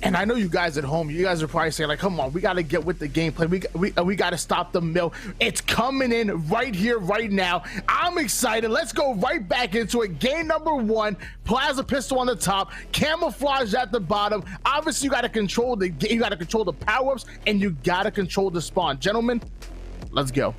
And I know you guys at home, you guys are probably saying like, come on, we got to get with the gameplay. We got to stop the mill. It's coming in right here, right now. I'm excited. Let's go right back into it. Game number 1, Plaza pistol on the top, camouflage at the bottom. Obviously, you got to control the game. You got to control the power-ups, and you got to control the spawn. Gentlemen, let's go.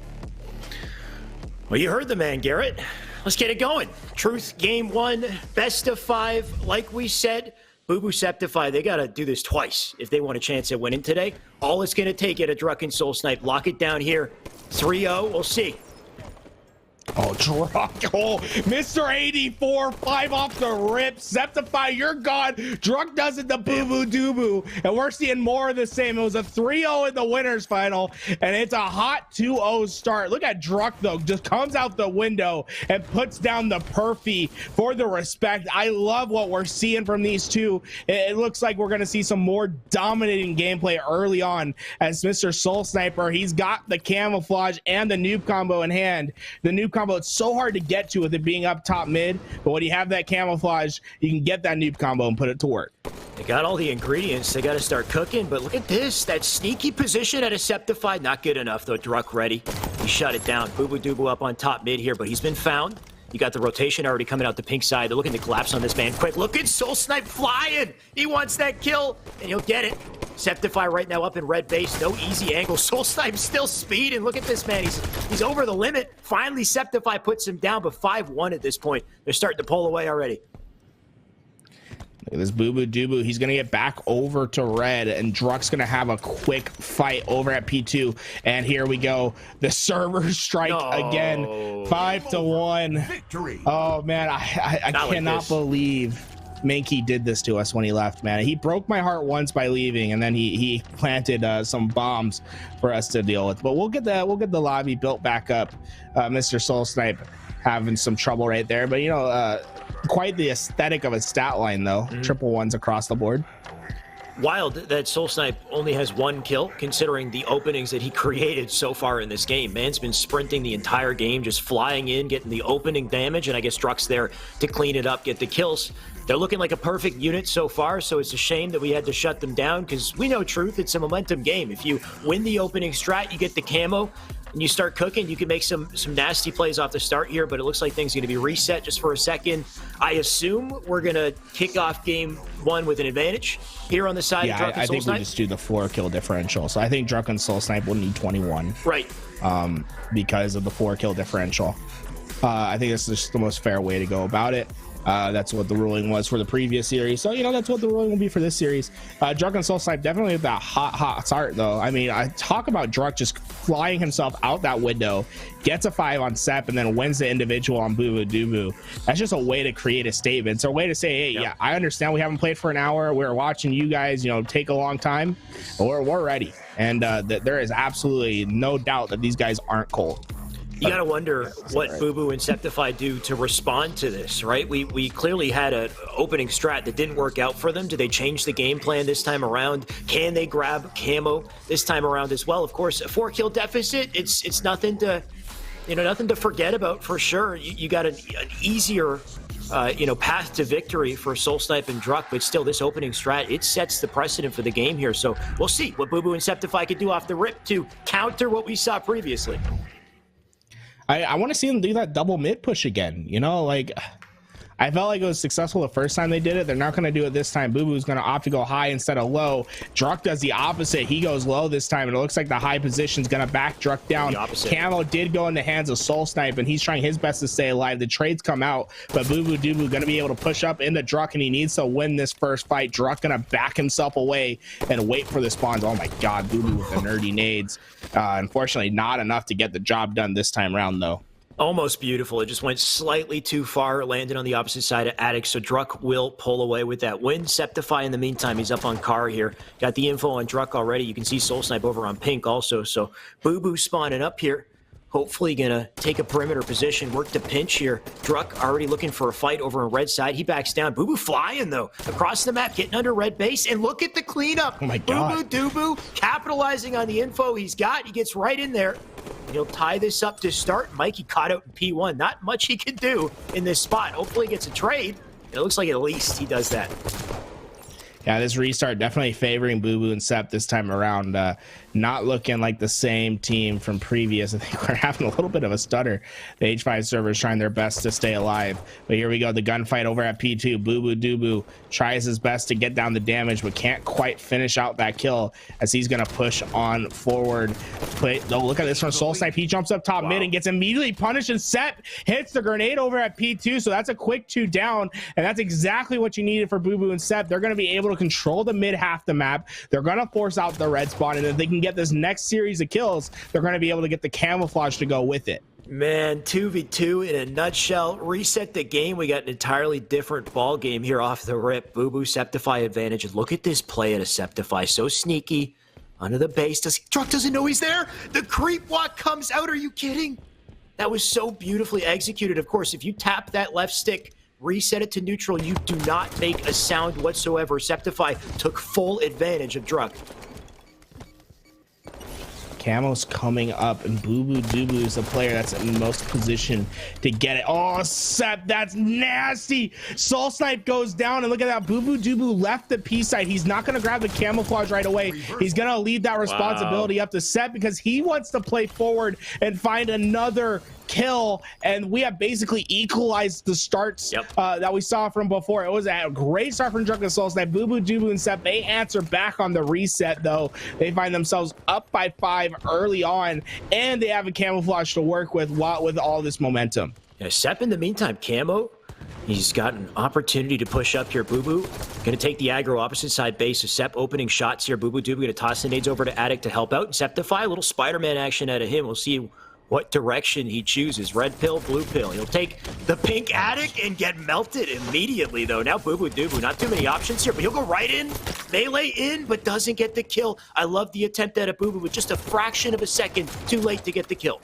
Well, you heard the man, Garrett. Let's get it going. Truth, game 1, best of 5. Like we said, Bubu Septify, they got to do this twice if they want a chance at winning today. All it's going to take at a Druk and SoulSnipe. Lock it down here. 3-0. We'll see. Oh, Druk. Oh, Mr. 84, 5 off the rip. Septify, you're gone. Druk does it to Bubu Dubu. And we're seeing more of the same. It was a 3-0 in the winners final. And it's a hot 2-0 start. Look at Druk, though. Just comes out the window and puts down the perfy for the respect. I love what we're seeing from these two. It looks like we're going to see some more dominating gameplay early on as Mr. Soul Sniper. He's got the camouflage and the noob combo in hand. The noob combo, it's so hard to get to with it being up top mid, but when you have that camouflage, you can get that noob combo and put it to work. They got all the ingredients. They got to start cooking, but look at this. That sneaky position at a Septified, not good enough though. Druk ready. He shut it down. Bubu Dubu up on top mid here, but he's been found. You got the rotation already coming out the pink side. They're looking to collapse on this man quick. Look at SoulSnipe flying. He wants that kill, and he'll get it. Septify right now up in red base. No easy angle. SoulSnipe still speeding. Look at this man. He's over the limit. Finally, Septify puts him down, but 5-1 at this point. They're starting to pull away already. Look at this Bubu Dubu. He's going to get back over to red, and Druk's going to have a quick fight over at P2. And here we go. The server strike again. 5-1. Victory. Oh, man. I cannot believe Mankey did this to us when he left, man. He broke my heart once by leaving, and then he planted some bombs for us to deal with. But we'll get the lobby built back up. Mr. SoulSnipe having some trouble right there, but you know, quite the aesthetic of a stat line though. Triple ones across the board. Wild that SoulSnipe only has 1 kill, considering the openings that he created so far in this game. Man's been sprinting the entire game, just flying in, getting the opening damage, and I guess Druk's there to clean it up, get the kills. They're looking like a perfect unit so far, so it's a shame that we had to shut them down, because we know truth, it's a momentum game. If you win the opening strat, you get the camo, and you start cooking, you can make some nasty plays off the start here, but it looks like things are going to be reset just for a second. I assume we're going to kick off game 1 with an advantage here on the side of Druk and I think we SoulSnipe. just do the 4 kill differential. So I think Druk and SoulSnipe will need 21. Right. Because of the 4 kill differential. I think this is just the most fair way to go about it. That's what the ruling was for the previous series, so you know that's what the ruling will be for this series. Druk and SoulSnipe definitely with that hot start though. I mean, I talk about Druk just flying himself out that window, gets a 5 on Scep, and then wins the individual on Bubu Dubu. That's just a way to create a statement. It's a way to say, hey, yeah, I understand we haven't played for an hour. We're watching you guys, you know, take a long time, but we're ready, and there is absolutely no doubt that these guys aren't cold. You gotta wonder what Bubu and Septify do to respond to this, right? We clearly had an opening strat that didn't work out for them. Do they change the game plan this time around? Can they grab camo this time around as well? Of course, a 4 kill deficit, it's nothing to, you know, nothing to forget about for sure. You got an easier path to victory for SoulSnipe and Druk, but still this opening strat, it sets the precedent for the game here. So we'll see what Bubu and Septify could do off the rip to counter what we saw previously. I want to see them do that double mid push again. You know, like I felt like it was successful the first time they did it. They're not going to do it this time. Bubu's going to opt to go high instead of low. Druk does the opposite. He goes low this time, and it looks like the high position is going to back Druk down. Camo did go in the hands of SoulSnipe, and he's trying his best to stay alive. The trades come out, but Bubu Dubu going to be able to push up into Druk, and he needs to win this first fight. Druk going to back himself away and wait for the spawns. Oh my God, Bubu with the nerdy nades. Unfortunately, not enough to get the job done this time around, though. Almost beautiful. It just went slightly too far, landed on the opposite side of Attic, so Druk will pull away with that win. Septify, in the meantime, he's up on car here. Got the info on Druk already. You can see SoulSnipe over on pink also, so Bubu spawning up here. Hopefully gonna take a perimeter position, work the pinch here. Druk already looking for a fight over on red side. He backs down. Bubu flying, though, across the map, getting under red base, and look at the cleanup. Oh, my God. Bubu Dubu capitalizing on the info he's got. He gets right in there. He'll tie this up to start. Mikey caught out in P1. Not much he can do in this spot. Hopefully he gets a trade. It looks like at least he does that. Yeah, this restart definitely favoring Bubu and Scep this time around. Not looking like the same team from previous. I think we're having a little bit of a stutter. The H5 servers trying their best to stay alive. But here we go, the gunfight over at P2. Bubu Dubu tries his best to get down the damage, but can't quite finish out that kill as he's gonna push on forward. Oh, look at this from SoulSnipe. He jumps up top mid and gets immediately punished, and Scep hits the grenade over at P2. So that's a quick 2 down, and that's exactly what you needed for Bubu and Scep. They're gonna be able to control the mid half the map. They're gonna force out the red spawn, and if they can get this next series of kills, they're gonna be able to get the camouflage to go with it. Man, 2v2 in a nutshell. Reset the game. We got an entirely different ball game here off the rip. Bubu Septify advantage. And look at this play at a Septify. So sneaky. Under the base. Druk doesn't know he's there. The creep walk comes out. Are you kidding? That was so beautifully executed. Of course, if you tap that left stick, reset it to neutral, you do not make a sound whatsoever. Septify took full advantage of Druk. Camo's coming up, and Bubu Dubu is the player that's in most position to get it. Oh, Scep, that's nasty. SoulSnipe goes down, and look at that. Bubu Dubu left the P side. He's not going to grab the camouflage right away. He's going to leave that responsibility up to Scep because he wants to play forward and find another kill, and we have basically equalized the starts that we saw from before. It was a great start from Druk and SoulSnipe. Bubu Dubu and Scep, they answer back on the reset though. They find themselves up by 5 early on, and they have a camouflage to work with all this momentum. Yeah, Scep in the meantime, camo, he's got an opportunity to push up here. Bubu gonna take the aggro opposite side base. So Scep opening shots here. Bubu Dubu gonna toss the nades over to Attic to help out. Septify, a little Spider-Man action out of him. We'll see what direction he chooses. Red pill, blue pill. He'll take the pink Attic and get melted immediately, though. Now Bubu Dubu, not too many options here, but he'll go right in, melee in, but doesn't get the kill. I love the attempt at a Bubu with just a fraction of a second too late to get the kill.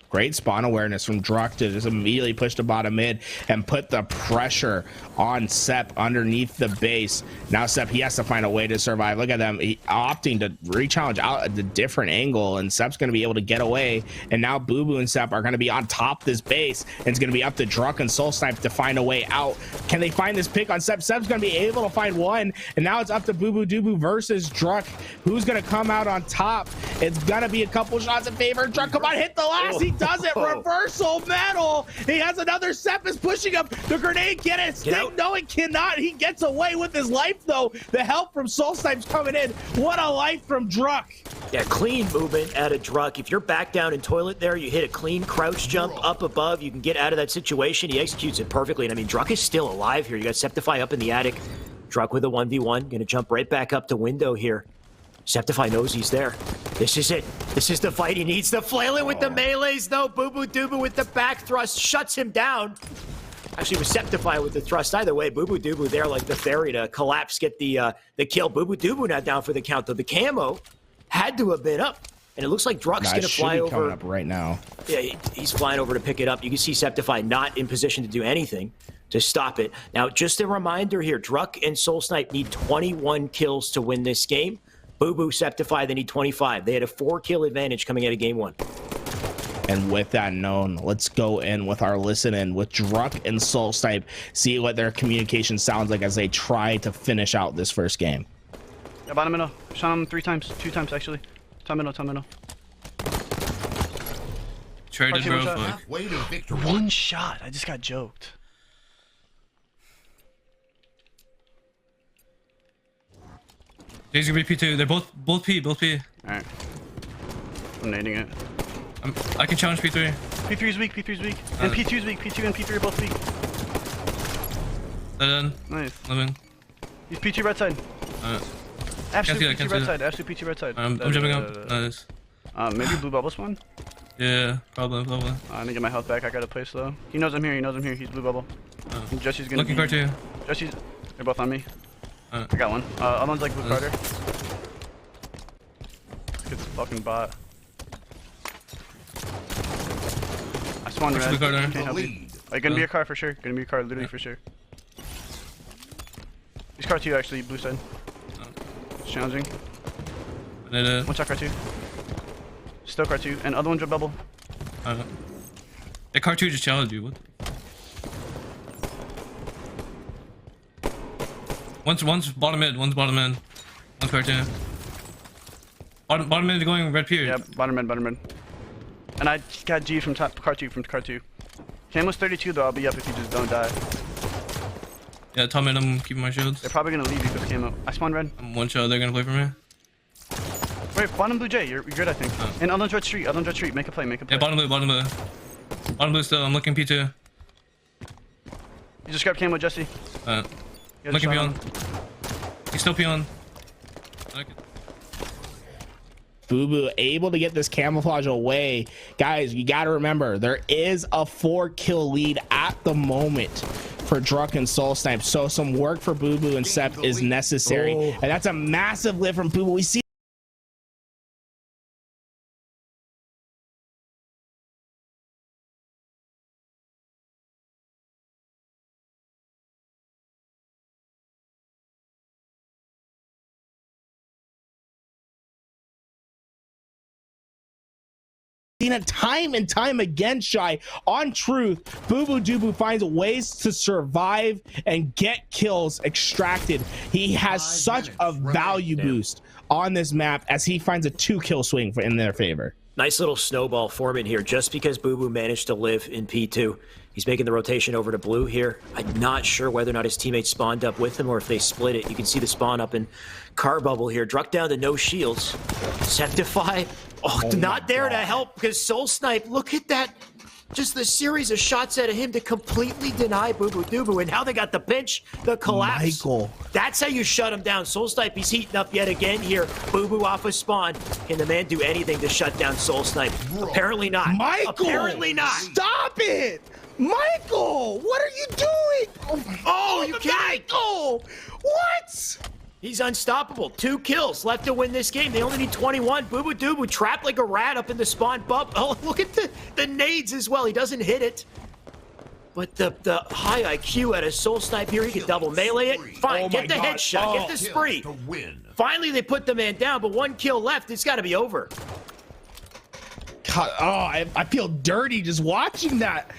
Great spawn awareness from Druk to just immediately push the bottom mid and put the pressure on Scep underneath the base. Now Scep, he has to find a way to survive. Look at them opting to re-challenge out at the different angle, and Sep's going to be able to get away. And now Bubu and Scep are going to be on top of this base, and it's going to be up to Druk and SoulSnipe to find a way out. Can they find this pick on Scep? Sep's going to be able to find one, and now it's up to Bubu Dubu versus Druk. Who's going to come out on top? It's going to be a couple shots in favor. Druk, come on, hit the last. He does it. Reversal metal. He has another. Scep is pushing him. The grenade, get it? Stick? No, it cannot. He gets away with his life though. The help from SoulSnipe's coming in. What a life from Druk. Yeah, clean movement out of Druk. If you're back down in toilet there, you hit a clean crouch jump up above, you can get out of that situation. He executes it perfectly. And I mean, Druk is still alive here. You got Septify up in the attic. Druk with a 1v1. Gonna jump right back up to window here. Septify knows he's there. This is it. This is the fight he needs. The flailing with the melees, though. Bubu Dubu with the back thrust shuts him down. Actually, was Septify with the thrust. Either way, Bubu Dubu there like the fairy to collapse, get the kill. Bubu Dubu not down for the count, though. The camo had to have been up. And it looks like Druk's going to fly over. Coming up right now. Yeah, he's flying over to pick it up. You can see Septify not in position to do anything to stop it. Now, just a reminder here, Druk and SoulSnipe need 21 kills to win this game. Bubu, Septify, they need 25. They had a 4-kill advantage coming out of game 1. And with that known, let's go in with our listen in with Druk and SoulSnipe, see what their communication sounds like as they try to finish out this first game. Yeah, bottom middle. Shot him 3 times. 2 times, actually. Top middle, top middle. Traded, bro. One shot. I just got joked. He's gonna be P2. They're both P. Alright. I'm nading it. I can challenge P3. P3 is weak, P3 is weak. And P2 is weak. P2 and P3 are both weak. Done. Nice. Living. He's P2 right side. Absolute P2 right side. Absolute P2 right side. I'm jumping up. Nice. Maybe blue bubble spawn? Yeah, probably. I need to get my health back. I gotta play slow. He knows I'm here. He's blue bubble. Jesse's gonna looking for two. Jesse's... They're both on me. I got one. Other one's like blue Carter. It's fucking bot. I spawned red. Can't help you. Gonna be a car for sure. Gonna be a car literally for sure. He's car 2 actually, blue side. Challenging. One shot car 2. Still car 2. And other one's a bubble. The car 2 just challenged you. What? One's bottom mid. One's bottom mid. One's car 2. Bottom mid going red pier. Yeah, bottom mid. And I got G from car 2. Camo's 32 though. I'll be up if you just don't die. Yeah, top mid. I'm keeping my shields. They're probably gonna leave you with Camo. I spawned red. I'm one shot. They're gonna play for me. Wait, bottom blue J. You're good, I think. And Elden's red street. Make a play. Yeah, bottom blue. Bottom blue still. I'm looking P2. You just grabbed Camo, Jesse. I'm looking P1. He's still P1. Bubu able to get this camouflage away. Guys, you got to remember, there is a 4-kill lead at the moment for Druk and SoulSnipe. So some work for Bubu and Scep is necessary. And that's a massive lift from Bubu. We see it time and time again, Shy. On truth, Bubu Dubu finds ways to survive and get kills extracted. He has such a value boost on this map as he finds a 2-kill swing in their favor. Nice little snowball forming here just because Bubu managed to live in P2. He's making the rotation over to blue here. I'm not sure whether or not his teammates spawned up with him or if they split it. You can see the spawn up in car bubble here. Druk down to no shields. Septify. Oh, not there to help because SoulSnipe, look at that. Just the series of shots out of him to completely deny Bubu Dubu. And how they got the pinch, the collapse. Michael. That's how you shut him down. SoulSnipe, he's heating up yet again here. Bubu off a spawn. Can the man do anything to shut down SoulSnipe? Apparently not. Michael! Apparently not. Stop it! Michael! What are you doing? Oh, you kidding? Michael! What? He's unstoppable. 2 kills left to win this game. They only need 21. Bubu Dubu trapped like a rat up in the spawn bump. Oh, look at the nades as well. He doesn't hit it. But the high IQ out of SoulSnipe here, he can double melee it. Fine, get the headshot, get the spree. Finally, they put the man down, but 1 kill left. It's got to be over. God, I feel dirty just watching that.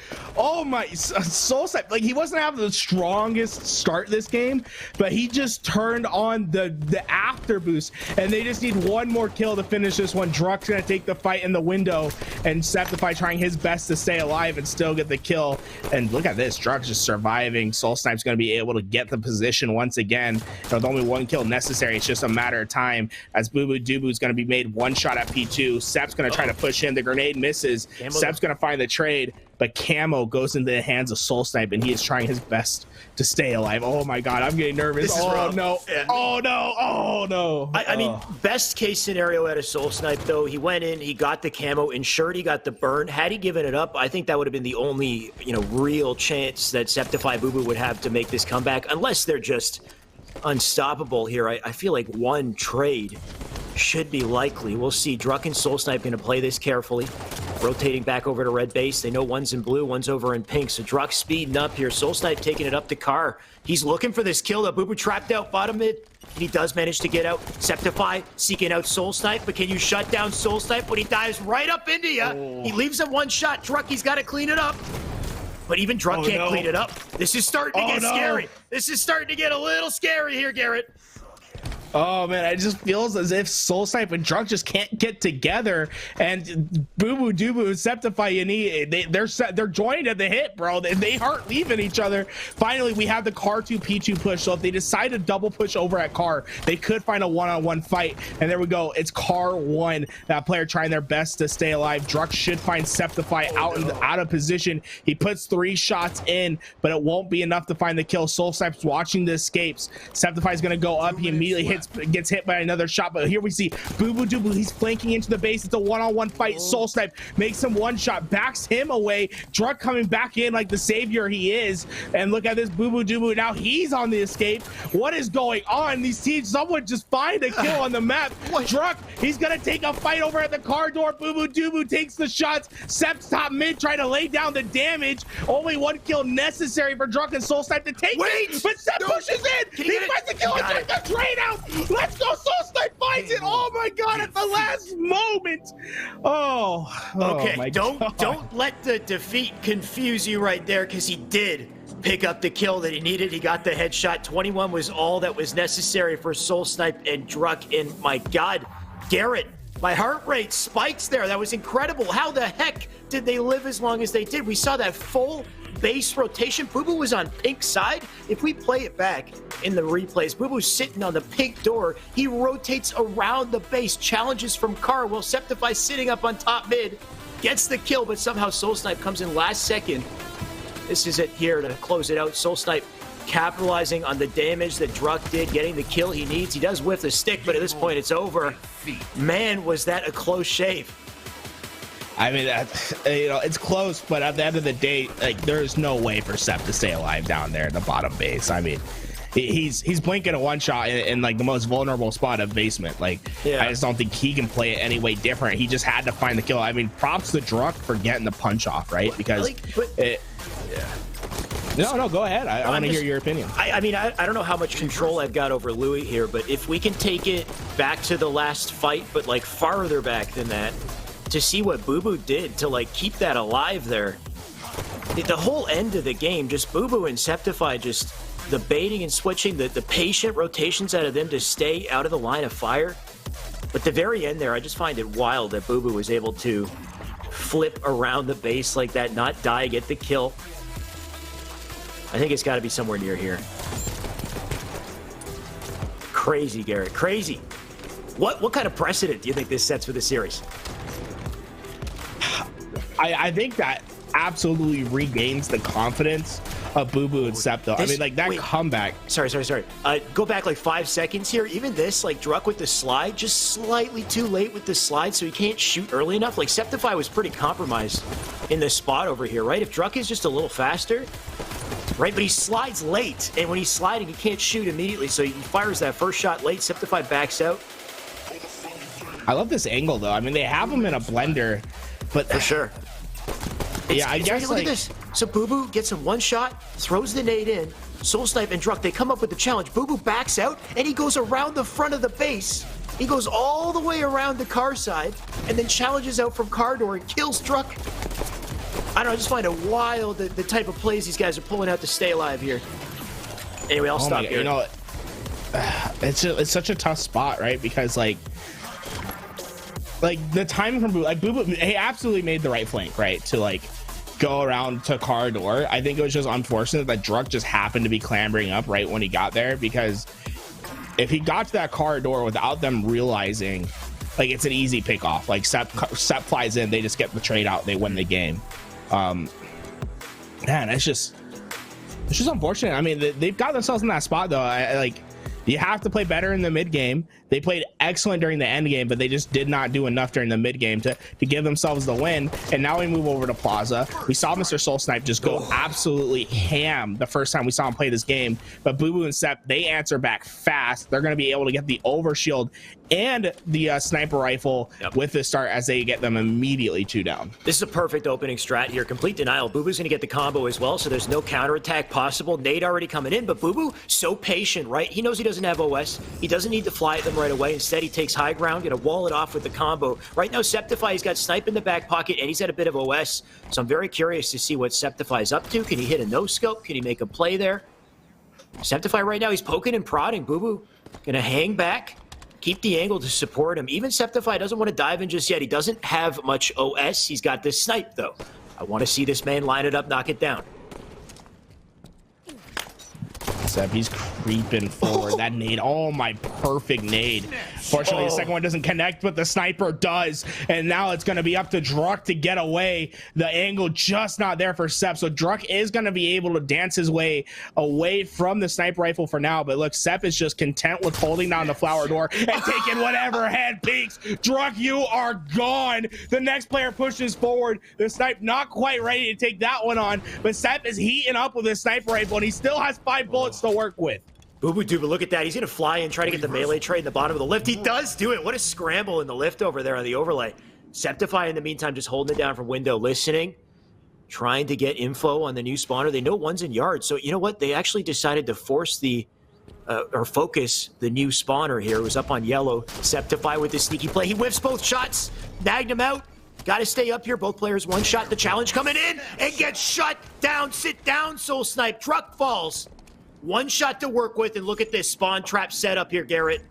Oh my, SoulSnipe, like he wasn't having the strongest start this game, but he just turned on the after boost, and they just need 1 more kill to finish this one. Druk's gonna take the fight in the window, and Septify trying his best to stay alive and still get the kill. And look at this, Druk's just surviving. SoulSnipe's gonna be able to get the position once again. With only 1 kill necessary, it's just a matter of time as Bubu Dubu's gonna be made 1 shot at P2. Sep's gonna try to push in. The grenade misses. Sep's gonna find the trade, but Camo goes into the hands of SoulSnipe, and he is trying his best to stay alive. Oh my God, I'm getting nervous. Oh no, oh no, oh no. I mean, best case scenario out of SoulSnipe though, he went in, he got the camo, ensured he got the burn. Had he given it up, I think that would have been the only, real chance that Septify Bubu would have to make this comeback, unless they're just unstoppable here. I feel like 1 trade should be likely. We'll see. Druk and SoulSnipe going to play this carefully. Rotating back over to red base. They know one's in blue, one's over in pink. So Druk speeding up here. SoulSnipe taking it up to car. He's looking for this kill. That Bubu trapped out bottom mid. And he does manage to get out. Septify seeking out SoulSnipe. But can you shut down SoulSnipe when he dives right up into you? He leaves him 1 shot. Druk, he's got to clean it up. But even Druk can't clean it up. This is starting to get scary. This is starting to get a little scary here, Garrett. Oh man, it just feels as if SoulSnipe and Druk just can't get together, and Bubu Dubu and Septify they're joined at the hip, bro. They aren't leaving each other. Finally, we have the car 2 P2 push, so if they decide to double push over at car, they could find a 1-on-1 fight. And there we go. It's car 1. That player trying their best to stay alive. Druk should find Septify out of position. He puts 3 shots in, but it won't be enough to find the kill. SoulSnipe's watching the escapes. Septify's gonna go up. He immediately gets hit by another shot, but here we see Bubu Dubu. He's flanking into the base. It's a 1-on-1 fight. SoulSnipe makes him 1 shot, backs him away. Druk coming back in like the savior he is, and look at this Bubu Dubu. Now he's on the escape. What is going on? These teams, someone just find a kill on the map. Druk, he's gonna take a fight over at the car door. Bubu Dubu takes the shots. Sep's top mid trying to lay down the damage. Only 1 kill necessary for Druk and SoulSnipe to take it, but Sep pushes in. He finds the kill and gets the trade out. Let's go, SoulSnipe finds it. Oh my god, at the last moment. Oh, Okay, my don't God. let the defeat confuse you right there, because he did pick up the kill that he needed. He got the headshot. 21 was all that was necessary for SoulSnipe and Druk. And my God, Garrett, my heart rate spikes there. That was incredible. How the heck did they live as long as they did? We saw that full base rotation. Bubu was on pink side. If we play it back in the replays, Bubu's sitting on the pink door. He rotates around the base, challenges from car, while Septify sitting up on top mid, gets the kill, but somehow SoulSnipe comes in last second. This is it here to close it out. SoulSnipe capitalizing on the damage that Druk did, getting the kill he needs. He does whiff the stick, but at this point it's over. Man, was that a close shave. I mean, it's close, but at the end of the day, like, there's no way for Scep to stay alive down there in the bottom base. I mean, he's blinking a one shot in like the most vulnerable spot of basement. Like, yeah. I just don't think he can play it any way different. He just had to find the kill. I mean, props to Druk for getting the punch off, right? Because No, go ahead. I want to hear your opinion. I mean, I don't know how much control I've got over Louis here, but if we can take it back to the last fight, but like farther back than that, to see what Bubu did to like keep that alive there. The whole end of the game, just Bubu and Septify, just the baiting and switching, the patient rotations out of them to stay out of the line of fire. But the very end there, I just find it wild that Bubu was able to flip around the base like that, not die, get the kill. I think it's got to be somewhere near here. Crazy, Garrett. Crazy. What kind of precedent do you think this sets for the series? I think that absolutely regains the confidence of Bubu and Scep, though. I mean, like, that comeback. Sorry. Go back like 5 seconds here. Even this, like, Druk with the slide, just slightly too late with the slide, so he can't shoot early enough. Like, Septify was pretty compromised in this spot over here, right? If Druk is just a little faster, right? But he slides late, and when he's sliding, he can't shoot immediately, so he fires that first shot late. Septify backs out. I love this angle, though. I mean, they have him in a blender, but for sure. Yeah, I guess, look like, at this. So Bubu gets him one shot, throws the nade in. SoulSnipe and Druk, they come up with the challenge. Bubu backs out, and he goes around the front of the base. He goes all the way around the car side, and then challenges out from car door and kills Druk. I don't know, I just find it wild, the type of plays these guys are pulling out to stay alive here. Anyway, I'll stop here. You know, it's such a tough spot, right? Because, like the timing from Bubu, like, Bubu, he absolutely made the right flank, right? To, like, go around to car door. I think it was just unfortunate that Druk just happened to be clambering up right when he got there, because if he got to that car door without them realizing, like, it's an easy pick off. Like, Scep flies in, they just get the trade out, they win the game. Man, it's just unfortunate. I mean, they've got themselves in that spot, though. Like, you have to play better in the mid game. They played excellent during the end game, but they just did not do enough during the mid game to give themselves the win. And now we move over to Plaza. We saw Mr. SoulSnipe just go absolutely ham the first time we saw him play this game, but Bubu and Scep, they answer back fast. They're going to be able to get the overshield and the sniper rifle with the start as they get them immediately 2 down. This is a perfect opening strat here. Complete denial. Bubu's going to get the combo as well, so there's no counterattack possible. Nade already coming in, but Bubu, so patient, right? He knows he doesn't have OS. He doesn't need to fly at them right away. Instead, he takes high ground, gonna wall it off with the combo. Right now, Septify, he's got Snipe in the back pocket, and he's had a bit of OS, so I'm very curious to see what Septify's up to. Can he hit a no-scope? Can he make a play there? Septify right now, he's poking and prodding. Bubu gonna hang back, keep the angle to support him. Even Septify doesn't want to dive in just yet. He doesn't have much OS. He's got this Snipe, though. I want to see this man line it up, knock it down. Scep, he's creeping forward. That nade, oh my, perfect nade. Fortunately, the second one doesn't connect, but the sniper does. And now it's going to be up to Druk to get away. The angle just not there for Scep. So Druk is going to be able to dance his way away from the sniper rifle for now. But look, Scep is just content with holding down the flower door and taking whatever head peeks. Druk, you are gone. The next player pushes forward. The snipe not quite ready to take that one on, but Scep is heating up with his sniper rifle, and he still has 5 bullets to work with. Bubu Duba, look at that. He's going to fly in, try to get the melee trade in the bottom of the lift. He does do it. What a scramble in the lift over there on the overlay. Septify, in the meantime, just holding it down from window, listening, trying to get info on the new spawner. They know one's in yard. So, you know what? They actually decided to force the or focus the new spawner here. It was up on yellow. Septify with this sneaky play. He whiffs both shots, nagged him out. Got to stay up here. Both players one shot. The challenge coming in and gets shut down. Sit down, SoulSnipe. Druk falls. One shot to work with, and look at this spawn trap setup here, Garrett.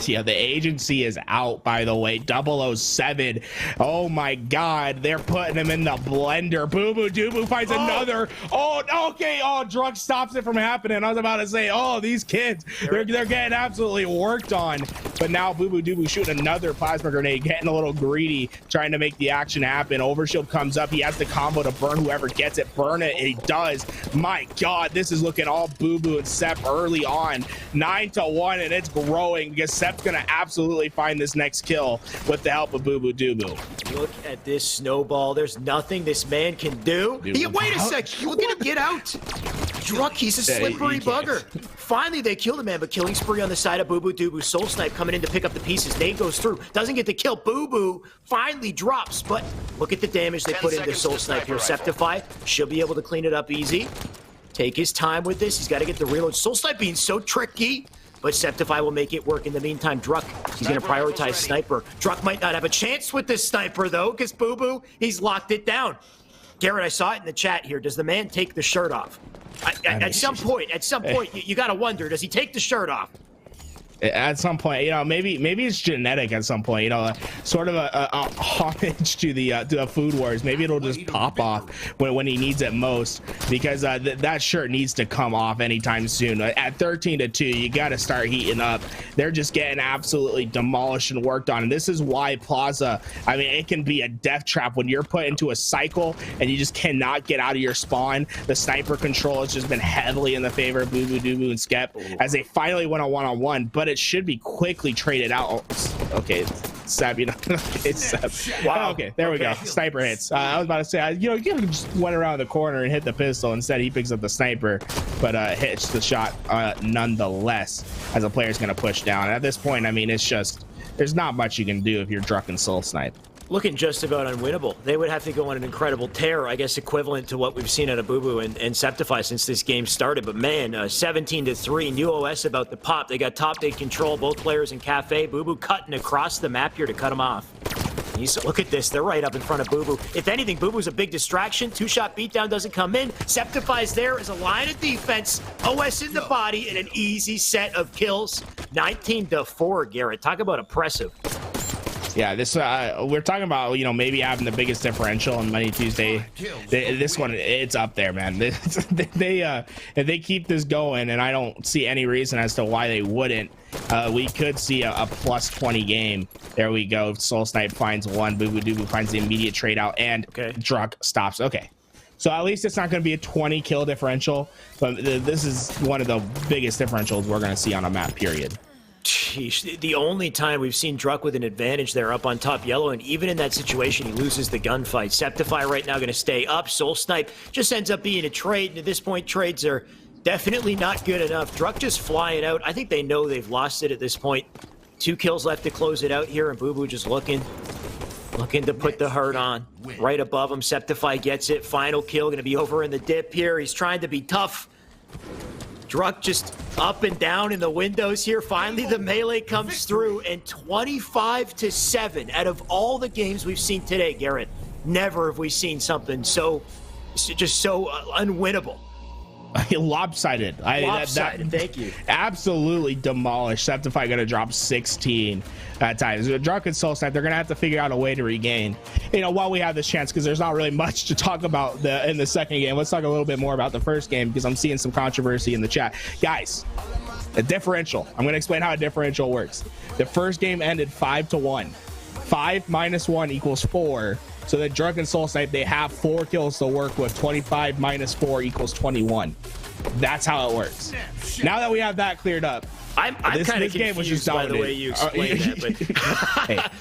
Yeah, the agency is out, by the way. 007. Oh my God, they're putting him in the blender. Bubu Dubu finds another. Oh, okay. Oh, Druk stops it from happening. I was about to say, oh, these kids, they're getting absolutely worked on. But now Bubu Dubu shooting another plasma grenade, getting a little greedy, trying to make the action happen. Overshield comes up. He has the combo to burn whoever gets it. Burn it, and he does. My God, this is looking all Bubu and Scep early on. 9-1, and it's growing because Sep's gonna absolutely find this next kill with the help of Bubu Dubu. Look at this snowball. There's nothing this man can do. Wait a sec. Look at him get out. Druk, he's a slippery bugger. Finally, they kill the man, but killing spree on the side of Bubu Dubu. SoulSnipe coming in to pick up the pieces. Nade goes through. Doesn't get the kill. Bubu finally drops, but look at the damage they put into SoulSnipe here. Septify should be able to clean it up easy. Take his time with this. He's got to get the reload. SoulSnipe being so tricky, but Septify will make it work. In the meantime, Druk, he's going to prioritize Sniper. Druk might not have a chance with this Sniper, though, because Bubu, he's locked it down. Garrett, I saw it in the chat here. Does the man take the shirt off? At some point, you got to wonder, does he take the shirt off? At some point, you know, maybe it's genetic at some point, you know, sort of a homage to the Food Wars. Maybe it'll just pop off when he needs it most, because that shirt needs to come off anytime soon. At 13-2, you got to start heating up. They're just getting absolutely demolished and worked on, and this is why Plaza, I mean, it can be a death trap when you're put into a cycle and you just cannot get out of your spawn. The sniper control has just been heavily in the favor of Bubu Dubu and Scep as they finally went on one-on-one, but it should be quickly traded out. Oh, okay, Scep, you know, it's Scep. Wow. Okay, there we go. Sniper hits. I was about to say, you know, you just went around the corner and hit the pistol. Instead, he picks up the sniper, but hits the shot nonetheless, as a player's going to push down. At this point, I mean, it's just, there's not much you can do if you're Druk and SoulSnipe. Looking just about unwinnable. They would have to go on an incredible tear, I guess equivalent to what we've seen out of Bubu and Septify since this game started. But man, 17-3, new OS about the pop. They got top day control, both players in Cafe. Bubu cutting across the map here to cut him off. Look at this, they're right up in front of Bubu. If anything, Bubu's a big distraction. Two-shot beatdown doesn't come in. Septify's there as a line of defense. OS in the body and an easy set of kills. 19-4, Garrett. Talk about impressive. Yeah, this we're talking about, you know, maybe having the biggest differential on Money Tuesday. This one, it's up there, man. If they keep this going, and I don't see any reason as to why they wouldn't, we could see a plus 20 game. There we go. SoulSnipe finds one. Bubu Dubu finds the immediate trade out, and Druk stops. Okay. So at least it's not going to be a 20 kill differential, but this is one of the biggest differentials we're going to see on a map, period. Sheesh, the only time we've seen Druk with an advantage there up on top yellow, and even in that situation, he loses the gunfight. Septify right now going to stay up. SoulSnipe just ends up being a trade, and at this point, trades are definitely not good enough. Druk just flying out. I think they know they've lost it at this point. 2 kills left to close it out here, and Bubu just looking to put the hurt on. Right above him, Septify gets it. Final kill, going to be over in the dip here. He's trying to be tough. Druk just up and down in the windows here. Finally, the melee comes through, and 25-7 out of all the games we've seen today, Garrett, never have we seen something so unwinnable. Lopsided. Lopsided, thank you. Absolutely demolished. Septify going to drop 16 at times. Druk and SoulSnipe, they're going to have to figure out a way to regain, you know, while we have this chance, because there's not really much to talk about in the second game. Let's talk a little bit more about the first game, because I'm seeing some controversy in the chat. Guys, a differential. I'm going to explain how a differential works. The first game ended 5-1. 5 minus 1 equals 4. So that Druk and SoulSnipe, they have 4 kills to work with. 25 minus 4 equals 21. That's how it works. Now that we have that cleared up, I'm kind of confused by the way you explained that. But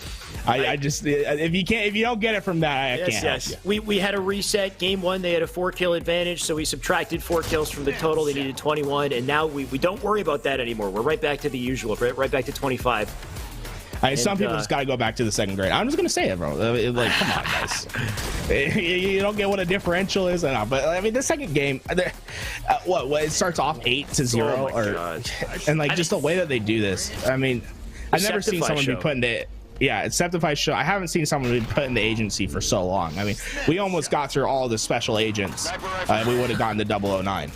hey, I just if you don't get it from that, I can't. Yes. We had a reset. Game 1, they had a 4-kill advantage, so we subtracted 4 kills from the total. They needed 21, and now we don't worry about that anymore. We're right back to the usual, right back to 25. Some people just gotta go back to the second grade. I'm just gonna say it, bro. Like, come on, guys. You don't get what a differential is, but I mean, the second game, what it starts off 8-0, and like just the way that they do this. I mean, I've never seen someone be put into. Yeah, it's Septify show. I haven't seen someone be put in the agency for so long. I mean, we almost got through all the special agents. We would have gotten to 009.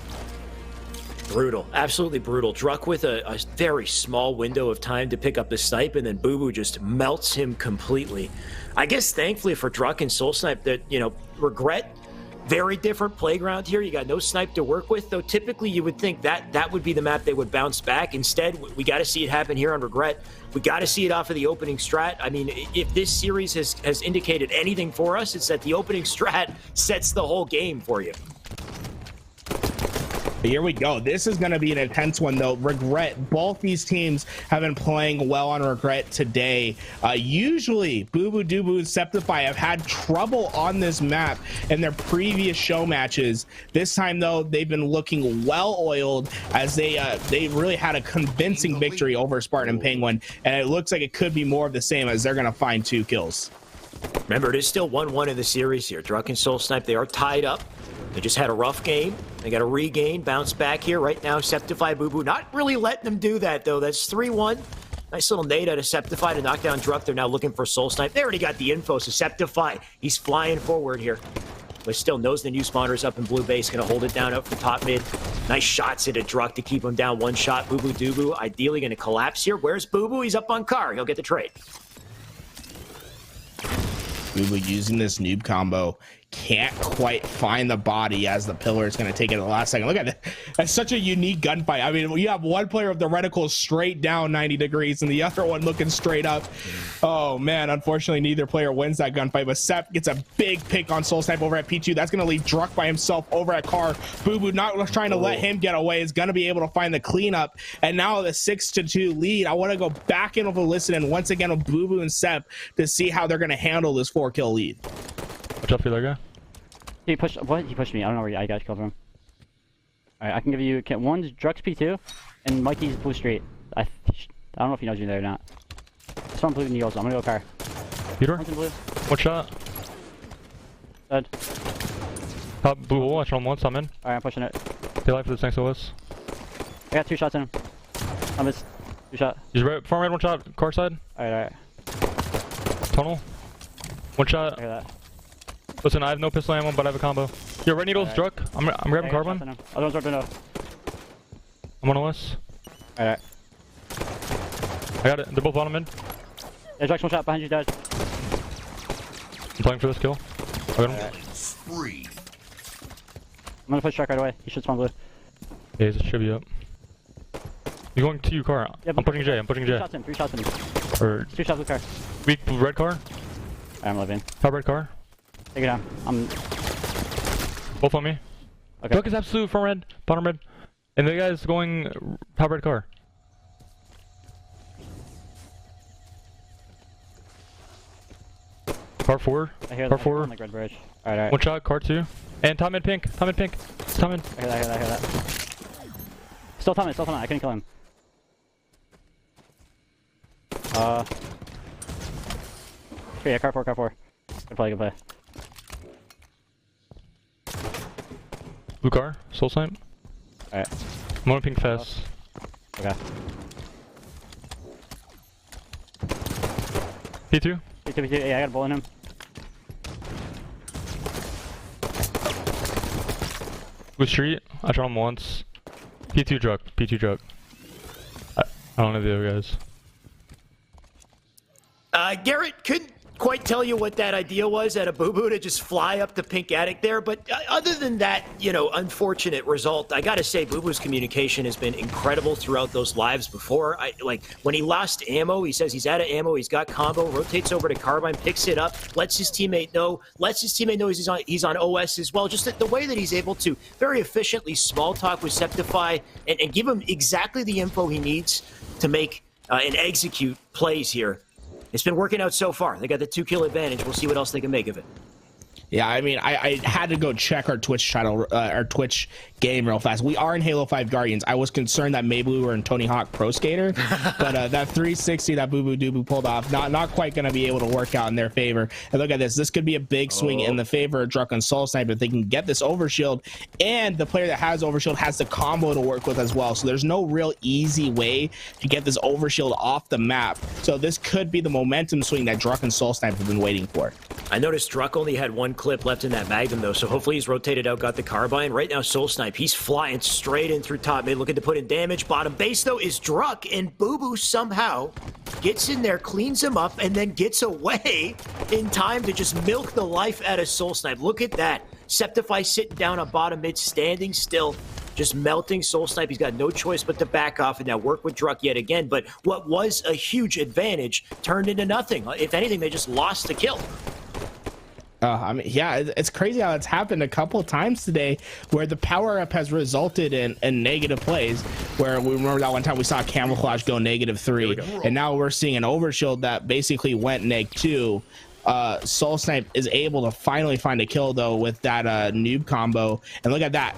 Brutal, absolutely brutal. Druk with a very small window of time to pick up the snipe, and then Bubu just melts him completely. I guess thankfully for Druk and SoulSnipe that, you know, Regret, very different playground here. You got no snipe to work with, though typically you would think that that would be the map they would bounce back. Instead, we got to see it happen here on Regret. We got to see it off of the opening strat. I mean, if this series has indicated anything for us, it's that the opening strat sets the whole game for you. Here we go. This is going to be an intense one, though. Regret, both these teams have been playing well on Regret today. Usually, Bubu, Dubu, and Septify have had trouble on this map in their previous show matches. This time, though, they've been looking well-oiled as they really had a convincing victory over Spartan and Penguin, and it looks like it could be more of the same as they're going to find 2 kills. Remember, it is still 1-1 in the series here. Druk and SoulSnipe, they are tied up. They just had a rough game. They got to regain, bounce back here. Right now, Septify, Bubu, not really letting them do that, though. That's 3-1. Nice little nade out of Septify to knock down Druk. They're now looking for SoulSnipe. They already got the info, so Septify, he's flying forward here. But still knows the new spawners up in blue base. Going to hold it down up for top mid. Nice shots into Druk to keep him down 1 shot. Bubu, Dubu, ideally going to collapse here. Where's Bubu? He's up on car. He'll get the trade. Bubu using this noob combo. Can't quite find the body as the pillar is going to take it at the last second. Look at that. That's such a unique gunfight. I mean, you have one player of the reticle straight down 90 degrees and the other one looking straight up. Oh, man. Unfortunately, neither player wins that gunfight, but Scep gets a big pick on SoulSnipe over at P2. That's going to leave Druk by himself over at car. Bubu not trying to let him get away, is going to be able to find the cleanup. And now the 6-2 lead. I want to go back in with a listen and once again with Bubu and Scep to see how they're going to handle this 4-kill lead. Watch out for that guy. He pushed. What? He pushed me. I don't know where I got killed from. All right, I can give you one's Druk's P2, and Mikey's blue street. I don't know if he knows you there or not. Someone blue and yellow. I'm gonna go car. Peter. One's in blue. One shot. Dead. Top blue. Watch on one. I'm in. All right, I'm pushing it. Stay alive for this next OS. I got 2 shots in him. I missed. 2 shot. He's right. Farm right. 1 shot. Car side. All right. Tunnel. 1 shot. I hear that. Listen, I have no pistol ammo, but I have a combo. Yo, red needles, Druk. I'm grabbing carbon. Other one's right window. I'm on OS. All right. I got it. They're both bottom mid. Yeah, Druk's 1 shot behind you, Dad. I'm playing for this kill. I got him. I'm gonna push Druk right away. He should spawn blue. Yeah, he should be up. You're going to your car. Yeah, I'm pushing J. I'm pushing J. 3 shots in. Or 2 shots blue car. weak red car. I'm living. Top red car. Take it down. I'm. Both on me. Okay. Druk is absolute front red, bottom red, and the guy's going top red car. Car 4. I hear Car that. 4. On the red bridge. All right. 1 shot. Car 2. And top mid pink. Top mid pink. Top mid. I hear that. Still Thomas. I couldn't kill him. Yeah, car 4. Good play. Blue car. SoulSnipe. Alright. I'm on pink fast. Okay. P2. Yeah, I got a bullet in him. Blue street. I shot him once. P2 Druk. I don't know the other guys. Garrett couldn't quite tell you what that idea was at a Bubu to just fly up the pink attic there, but other than that, you know, unfortunate result, I gotta say Bubu's communication has been incredible throughout those lives before. Like when he lost ammo, he says he's out of ammo, he's got combo, rotates over to carbine, picks it up, lets his teammate know he's on OS as well. Just the way that he's able to very efficiently small talk with Septify and give him exactly the info he needs to make and execute plays here. It's been working out so far. They got the 2-kill advantage. We'll see what else they can make of it. Yeah, I mean, I had to go check our Twitch channel, our Twitch game real fast. We are in Halo 5 Guardians. I was concerned that maybe we were in Tony Hawk Pro Skater, but that 360 that Bubu Dubu pulled off, not quite going to be able to work out in their favor. And look at this. This could be a big swing in the favor of Druk and SoulSnipe if they can get this overshield, and the player that has overshield has the combo to work with as well. So there's no real easy way to get this overshield off the map. So this could be the momentum swing that Druk and SoulSnipe have been waiting for. I noticed Druk only had one clip left in that Magnum, though, so hopefully he's rotated out, got the carbine. Right now, SoulSnipe, he's flying straight in through top mid, looking to put in damage. Bottom base, though, is Druk, and Bubu somehow gets in there, cleans him up, and then gets away in time to just milk the life out of SoulSnipe. Look at that. Septify sitting down on bottom mid, standing still, just melting SoulSnipe. He's got no choice but to back off and now work with Druk yet again. But what was a huge advantage turned into nothing. If anything, they just lost the kill. I mean, yeah, it's crazy how it's happened a couple of times today where the power up has resulted in negative plays, where we remember that one time we saw Camouflage go -3, and now we're seeing an overshield that basically went -2. SoulSnipe is able to finally find a kill though with that noob combo, and look at that,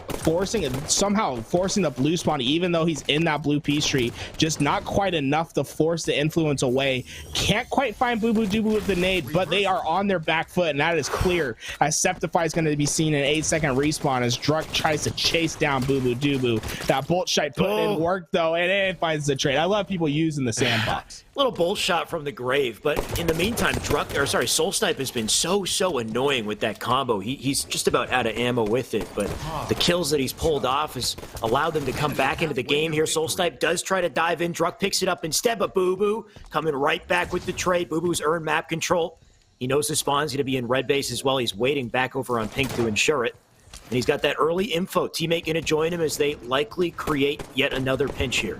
somehow forcing the blue spawn even though he's in that blue piece tree, just not quite enough to force the influence away. Can't quite find Bubu Dubu with the nade, but they are on their back foot, and that is clear as Septify is going to be seen in 8-second respawn as Druk tries to chase down Bubu Dubu. That bolt shot put in work though, and it finds the trade. I love people using the sandbox. Little bolt shot from the grave, but in the meantime, SoulSnipe has been so annoying with that combo. He's just about out of ammo with it, but the kills that he's pulled off has allowed them to come back into the game here. SoulSnipe does try to dive in. Druk picks it up instead, but Bubu coming right back with the trade. Bubu's earned map control. He knows the spawn's going to be in red base as well. He's waiting back over on pink to ensure it. And he's got that early info. Teammate going to join him as they likely create yet another pinch here.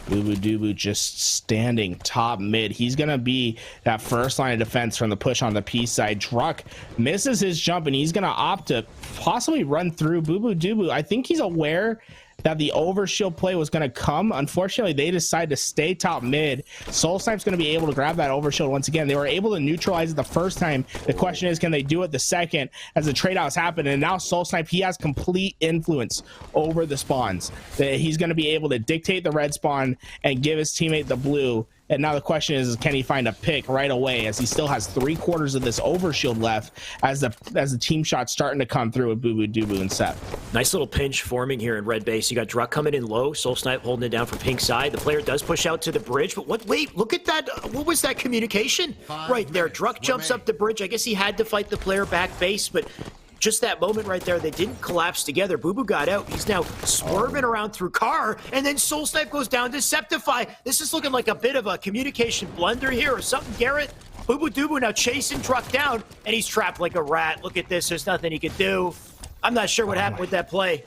Bubu Dubu just standing top mid. He's going to be that first line of defense from the push on the P side. Druk misses his jump, and he's going to opt to possibly run through Bubu Dubu. I think he's aware that the overshield play was going to come. Unfortunately, they decide to stay top mid. SoulSnipe's going to be able to grab that overshield once again. They were able to neutralize it the first time. The question is, can they do it the second as the trade-outs happen? And now SoulSnipe, he has complete influence over the spawns. He's going to be able to dictate the red spawn and give his teammate the blue. And now the question is, can he find a pick right away, as he still has 3/4 of this overshield left as the team shot's starting to come through with Bubu Dubu and Scep. Nice little pinch forming here in red base. You got Druk coming in low, SoulSnipe holding it down for pink side. The player does push out to the bridge, but wait, look at that. What was that communication? Right there, Druk jumps up the bridge. I guess he had to fight the player back base, but just that moment right there, they didn't collapse together. Bubu got out. He's now swerving around through car, and then SoulSnipe goes down to Septify. This is looking like a bit of a communication blunder here or something, Garrett. Bubu Dubu now chasing Druk down, and he's trapped like a rat. Look at this. There's nothing he could do. I'm not sure what happened with that play.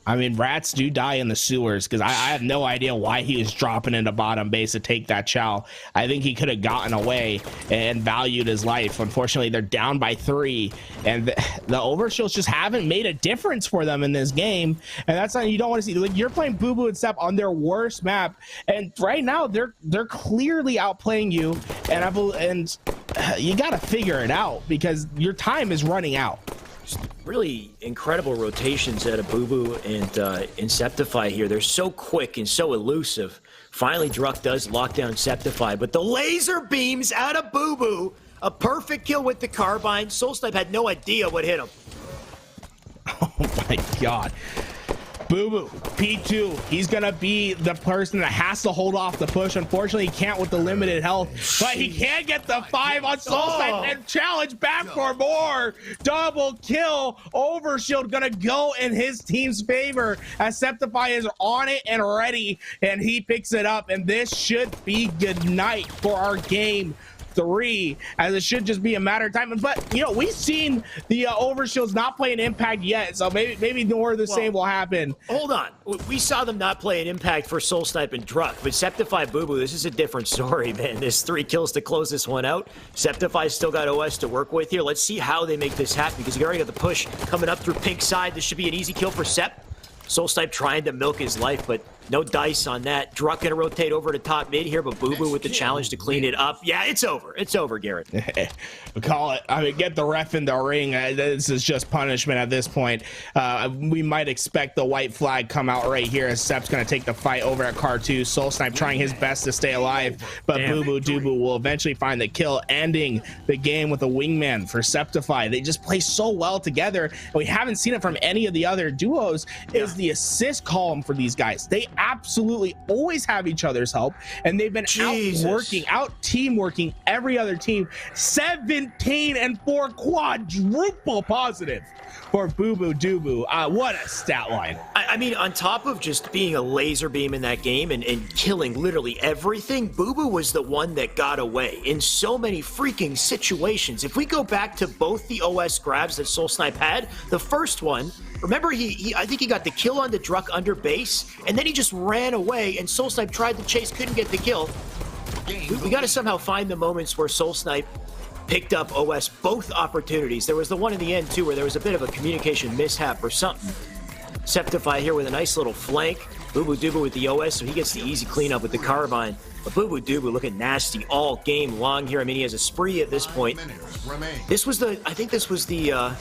I mean, rats do die in the sewers, because I have no idea why he was dropping into bottom base to take that chow. I think he could have gotten away and valued his life. Unfortunately, they're down by 3, and the overshields just haven't made a difference for them in this game, and that's something you don't want to see. Like, you're playing Bubu and Scep on their worst map, and right now they're clearly outplaying you, and you got to figure it out because your time is running out. Really incredible rotations out of Bubu and Septify here. They're so quick and so elusive. Finally, Druk does lock down Septify, but the laser beams out of Bubu. A perfect kill with the carbine. SoulSnipe had no idea what hit him. Oh my god. Bubu, P2, he's gonna be the person that has to hold off the push. Unfortunately, he can't with the limited health, but he can get the 5 on SoulSnipe and challenge back for more. Double kill. Overshield gonna go in his team's favor as Septify is on it and ready, and he picks it up, and this should be good night for our game 3, as it should just be a matter of time. But you know, we've seen the overshields not play an impact yet, so maybe more of the same will happen. Hold on, we saw them not play an impact for SoulSnipe and Druk, but Septify Bubu, this is a different story, man. There's 3 kills to close this one out. Septify's still got OS to work with here. Let's see how they make this happen, because you already got the push coming up through pink side. This should be an easy kill for Scep. SoulSnipe trying to milk his life, but No dice on that. Druk gonna rotate over to top mid here, but Bubu with the challenge to clean it up. Yeah, it's over. It's over, Garrett. Call it. I mean, get the ref in the ring. This is just punishment at this point. We might expect the white flag come out right here as Scep's going to take the fight over at car 2. SoulSnipe trying his best to stay alive, but Bubu Dubu will eventually find the kill, ending the game with a wingman for Sceptify. They just play so well together, and we haven't seen it from any of the other duos. Is the assist column for these guys. They absolutely always have each other's help, and they've been out teamworking every other team. 17 and 4 quadruple positive for Bubu Dubu. What a stat line. I mean, on top of just being a laser beam in that game and killing literally everything, Bubu was the one that got away in so many freaking situations. If we go back to both the OS grabs that SoulSnipe had, the first one, remember I think he got the kill on the Druk under base, and then he just ran away, and SoulSnipe tried to chase, couldn't get the kill. We got to somehow find the moments where SoulSnipe picked up OS both opportunities. There was the one in the end, too, where there was a bit of a communication mishap or something. Sceptify here with a nice little flank. Bubu Dubu with the OS, so he gets the easy cleanup with the carbine. But Bubu Dubu looking nasty all game long here. I mean, he has a spree at this point. This was the, I think this was the,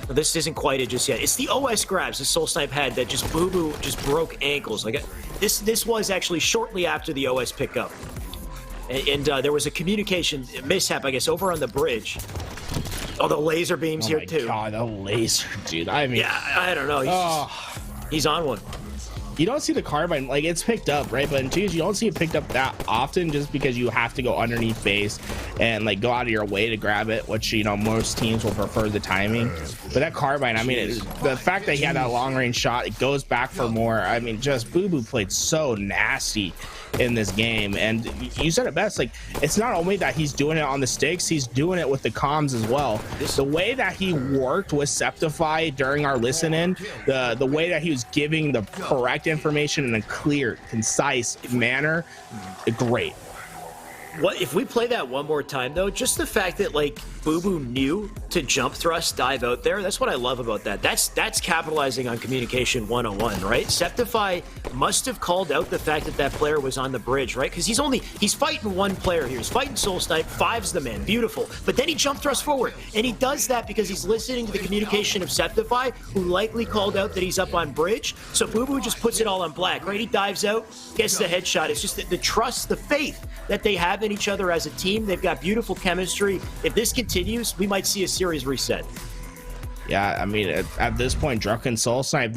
this isn't quite it just yet. It's the OS grabs that SoulSnipe had that just Bubu just broke ankles. Like this was actually shortly after the OS pickup. And there was a communication mishap, I guess, over on the bridge. Oh, the laser beams here, too. Oh, my God, the laser, dude. I mean... Yeah, I don't know. He's on one. You don't see the carbine, like, it's picked up, right? But in twos, you don't see it picked up that often just because you have to go underneath base and, like, go out of your way to grab it, which, you know, most teams will prefer the timing. But that carbine, I mean, the fact that he had that long-range shot, it goes back for more. I mean, just Bubu played so nasty in this game, and you said it best. Like, it's not only that he's doing it on the sticks, he's doing it with the comms as well. The way that he worked with Sceptify during our listen-in, the way that he was giving the correct information in a clear, concise manner, great. What if we play that one more time, though? Just the fact that, like, Bubu knew to jump thrust, dive out there. That's what I love about that. That's capitalizing on communication 101, right? Sceptify must have called out the fact that that player was on the bridge, right? Because he's fighting one player here. He's fighting SoulSnipe. 5's the man. Beautiful. But then he jump thrusts forward. And he does that because he's listening to the communication of Sceptify, who likely called out that he's up on bridge. So Bubu just puts it all on black, right? He dives out, gets the headshot. It's just the trust, the faith that they have in each other as a team. They've got beautiful chemistry. If this continues, we might see a series reset. Yeah, I mean, at this point, Druk and SoulSnipe,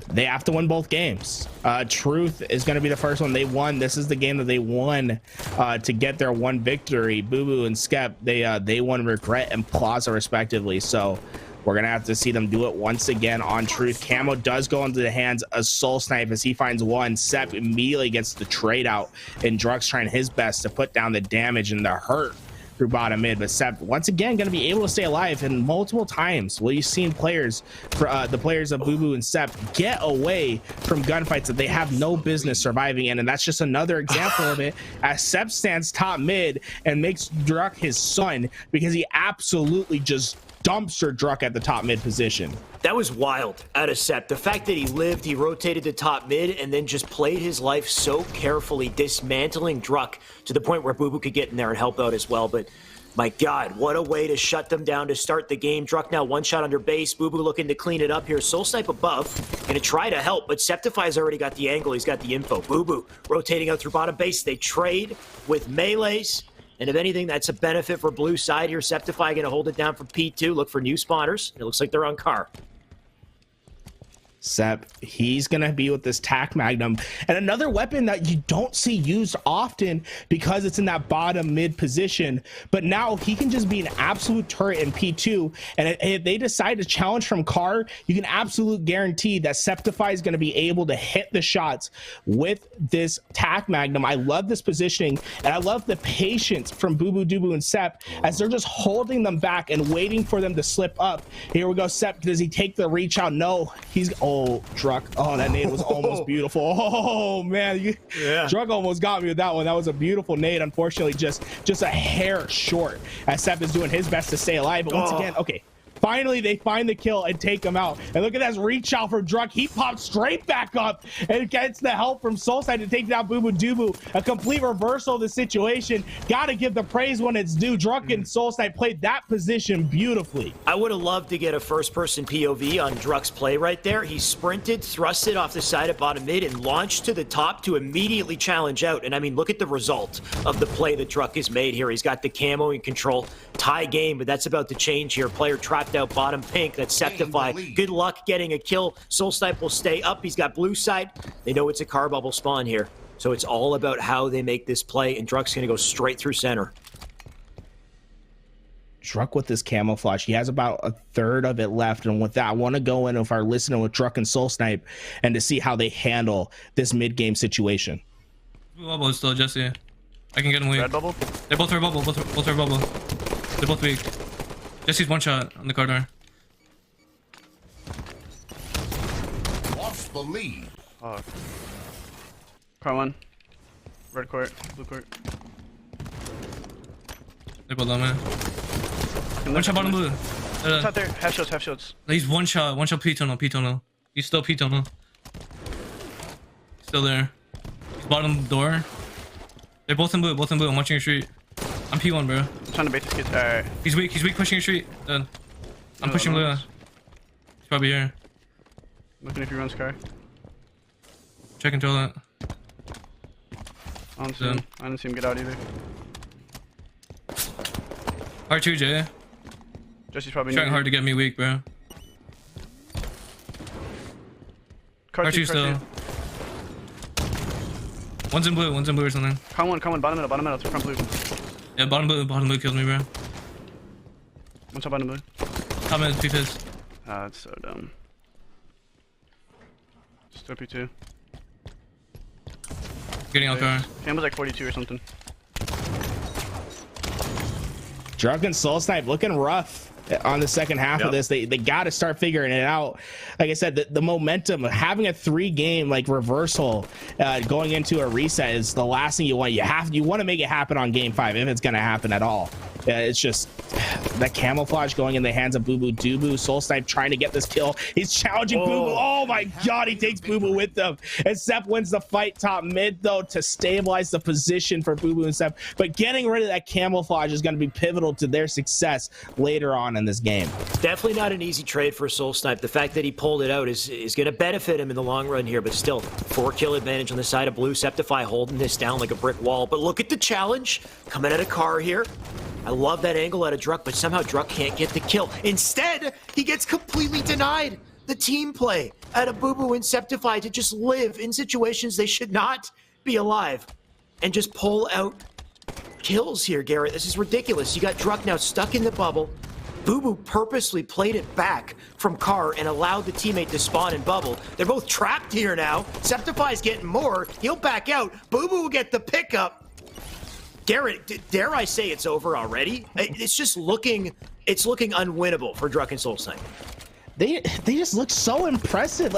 they have to win both games. Truth is going to be the first one. They won. This is the game that they won to get their one victory. Bubu and Scep, they won Regret and Plaza respectively. So we're going to have to see them do it once again on Truth. Camo does go into the hands of SoulSnipe as he finds one. Scep immediately gets the trade out, and Druk's trying his best to put down the damage and the hurt through bottom mid. But Scep, once again, going to be able to stay alive, and multiple times we've seen players, the players of Bubu and Scep, get away from gunfights that they have no business surviving in, and that's just another example of it, as Scep stands top mid and makes Druk his son because he absolutely just dumpster Druk at the top mid position. That was wild out of Scep. The fact that he lived, he rotated to top mid, and then just played his life so carefully, dismantling Druk to the point where Bubu could get in there and help out as well. But my God, what a way to shut them down to start the game. Druk now one shot under base. Bubu looking to clean it up here. SoulSnipe above, gonna try to help, but Sceptify's already got the angle. He's got the info. Bubu rotating out through bottom base. They trade with melees. And if anything, that's a benefit for blue side here. Sceptify going to hold it down for P2. Look for new spawners. It looks like they're on car. Scep, he's going to be with this TAC Magnum, and another weapon that you don't see used often because it's in that bottom mid position, but now he can just be an absolute turret in P2, and if they decide to challenge from car, you can absolutely guarantee that Sceptify is going to be able to hit the shots with this TAC Magnum. I love this positioning, and I love the patience from Bubu, Dubu, and Scep as they're just holding them back and waiting for them to slip up. Here we go. Scep, does he take the reach out? No, he's... Oh, Druk. Oh, that nade was almost beautiful. Oh, man. Druk almost got me with that one. That was a beautiful nade. Unfortunately, just a hair short as Scep is doing his best to stay alive. But once again, okay, Finally, they find the kill and take him out. And look at that reach out from Druk. He pops straight back up and gets the help from SoulSnipe to take down Bubu Dubu. A complete reversal of the situation. Gotta give the praise when it's due. Druk and SoulSnipe played that position beautifully. I would have loved to get a first-person POV on Druk's play right there. He sprinted, thrusted off the side at bottom mid, and launched to the top to immediately challenge out. And I mean, look at the result of the play that Druk has made here. He's got the camo in control. Tie game, but that's about to change here. Player trapped out bottom pink. That's Sceptify. Good luck getting a kill. SoulSnipe will stay up. He's got blue side. They know it's a car bubble spawn here. So it's all about how they make this play, and Druk's going to go straight through center. Druk with this camouflage, he has about a third of it left, and with that I want to go in if I'm listening with Druk and SoulSnipe and to see how they handle this mid-game situation. Bubble is still Jesse. I can get him weak. Red bubble? They both are bubble, both are bubble. They're both weak. Jesse's one shot on the corridor. Lost the lead. Fuck. Car one. Red court, blue court. They're both low, man. One shot bottom blue. It's out there. Half shields, half shields. He's one shot P tunnel. He's still P tunnel. Still there. He's bottom door. They're both in blue, I'm watching your street. I'm P1, bro. I'm trying to bait this kid. Alright. He's weak pushing your street. Dead. I'm pushing blue. He's probably here. Looking if he runs car. Check and toilet. I don't see him. I didn't see him get out either. R2, Jay. Jesse's probably Trying hard to get me weak, bro. Car R2 two, still. One's in blue or something. Come one, bottom middle, to front blue. Yeah, bottom blue killed me, bro. One shot bottom blue. Top mid, P-Fizz. Ah, that's so dumb. Still P2. Getting out car. Cam was like 42 or something. Druk and SoulSnipe looking rough on the second half of this. They got to start figuring it out. Like I said, the momentum, having a 3-game like reversal going into a reset is the last thing you want. You want to make it happen on game 5 if it's going to happen at all. It's just that camouflage going in the hands of Bubu Dubu. SoulSnipe trying to get this kill. He's challenging Bubu. Oh my god, he takes Bubu with them. And Scep wins the fight top mid though to stabilize the position for Bubu and Scep. But getting rid of that camouflage is going to be pivotal to their success later on in this game. Definitely not an easy trade for SoulSnipe. The fact that he pulled it out is going to benefit him in the long run here, but still 4-kill advantage on the side of blue. Sceptify holding this down like a brick wall. But look at the challenge coming at a car here. I love that angle out of Druk, but somehow Druk can't get the kill. Instead, he gets completely denied the team play out of Bubu and Sceptify to just live in situations they should not be alive and just pull out kills here, Garrett. This is ridiculous. You got Druk now stuck in the bubble. Bubu purposely played it back from car and allowed the teammate to spawn in bubble. They're both trapped here now. Sceptify's getting more. He'll back out. Bubu will get the pickup. Garrett, dare I say it's over already? It's just looking unwinnable for Druk and SoulSnipe. They just look so impressive.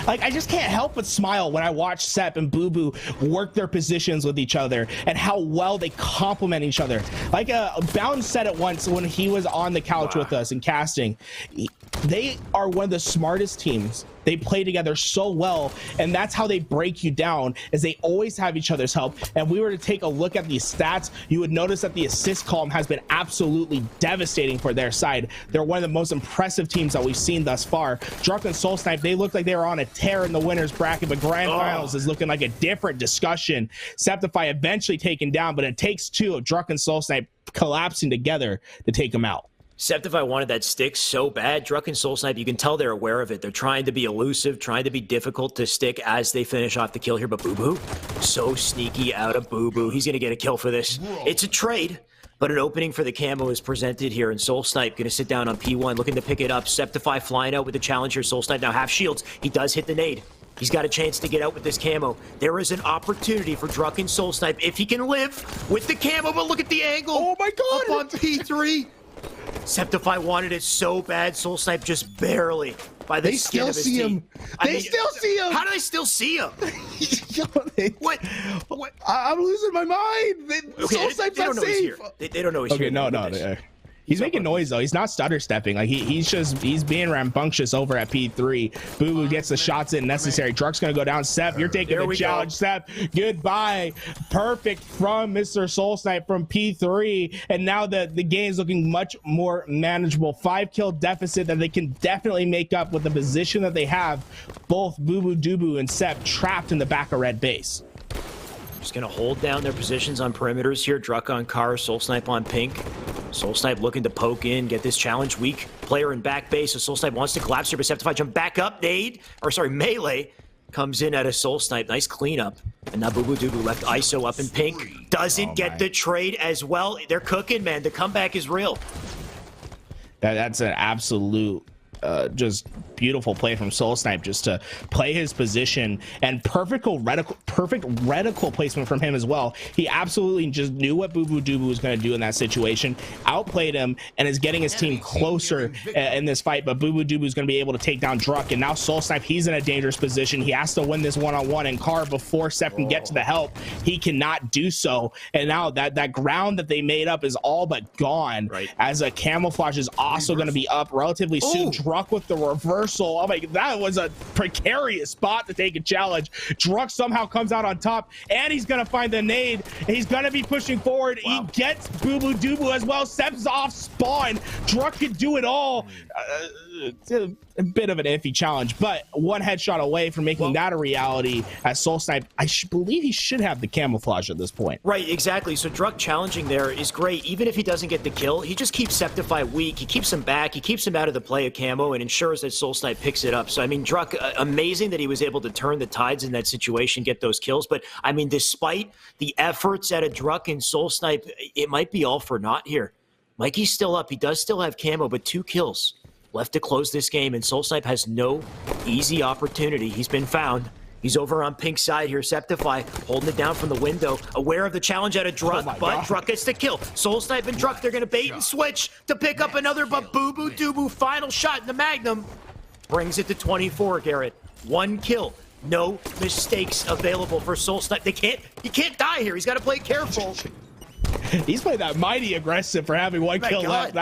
I just can't help but smile when I watch Scep and Bubu work their positions with each other and how well they complement each other. Like Bound said it once when he was on the couch with us and casting. They are one of the smartest teams. They play together so well, and that's how they break you down, is they always have each other's help. And we were to take a look at these stats, you would notice that the assist column has been absolutely devastating for their side. They're one of the most impressive teams that we've seen thus far. Druk and SoulSnipe, they look like they were on a tear in the winners bracket, but Grand Finals is looking like a different discussion. Sceptify eventually taken down, but it takes two of Druk and SoulSnipe collapsing together to take them out. Sceptify wanted that stick so bad. Druk and SoulSnipe, you can tell they're aware of it. They're trying to be elusive, trying to be difficult to stick as they finish off the kill here. But Bubu, so sneaky out of Bubu. He's going to get a kill for this. It's a trade, but an opening for the camo is presented here. And SoulSnipe going to sit down on P1, looking to pick it up. Sceptify flying out with the challenge here. SoulSnipe now half shields. He does hit the nade. He's got a chance to get out with this camo. There is an opportunity for Druk and SoulSnipe if he can live with the camo. But look at the angle. Oh my god. Up on P3. Sceptify wanted it so bad. SoulSnipe just barely by the skin of his teeth. They still see him. How do they still see him? What? I'm losing my mind. Okay, SoulSnipe's they don't not know he's safe. here. They don't know he's here. No. He's making noise though. He's not stutter stepping. Like he's being rambunctious over at P3. Bubu gets the shots in necessary. Druk's gonna go down. Scep, you're taking the challenge. Scep, goodbye. Perfect from Mr. SoulSnipe from P3. And now the game's looking much more manageable. 5-kill deficit that they can definitely make up with the position that they have. Both Bubu, Dubu, and Scep trapped in the back of red base. Just gonna hold down their positions on perimeters here. Druk on car, SoulSnipe on pink. SoulSnipe looking to poke in, get this challenge. Weak player in back base, so SoulSnipe wants to collapse here, but Septify jump back up. Melee comes in at a SoulSnipe. Nice cleanup. And now Bubu Dubu left ISO up in pink. Doesn't get the trade as well. They're cooking, man. The comeback is real. That's an absolute just beautiful play from SoulSnipe, just to play his position, and perfect reticle placement from him as well. He absolutely just knew what Bubu Dubu was going to do in that situation, outplayed him, and is getting his team closer in this fight. But Bubu Dubu is going to be able to take down Druk, and now SoulSnipe, he's in a dangerous position. He has to win this one-on-one in car before Scep can get to the help. He cannot do so, and now that ground that they made up is all but gone, as a camouflage is also going to be up relatively soon. Druk with the reversal. Oh my, that was a precarious spot to take a challenge. Druk somehow comes out on top, and he's gonna find the nade. He's gonna be pushing forward. He gets Bubu Dubu as well. Steps off spawn. Druk could do it all. A bit of an iffy challenge, but one headshot away from making that a reality. As SoulSnipe, I believe he should have the camouflage at this point. Right, exactly. So Druk challenging there is great. Even if he doesn't get the kill, he just keeps Septify weak. He keeps him back. He keeps him out of the play of camo and ensures that SoulSnipe picks it up. So, I mean, Druk, amazing that he was able to turn the tides in that situation, get those kills. But, I mean, despite the efforts at a Druk and SoulSnipe, it might be all for naught here. Mikey's still up. He does still have camo, but 2 kills left to close this game, and SoulSnipe has no easy opportunity. He's been found. He's over on pink side here. Septify holding it down from the window, aware of the challenge at a Druk, but Druk gets the kill. SoulSnipe and Druk, they're going to bait and switch to pick up another, but Bubu Dubu, final shot in the Magnum, brings it to 24, Garrett. 1 kill. No mistakes available for SoulSnipe. He can't die here. He's got to play careful. He's played that mighty aggressive for having 1 kill left.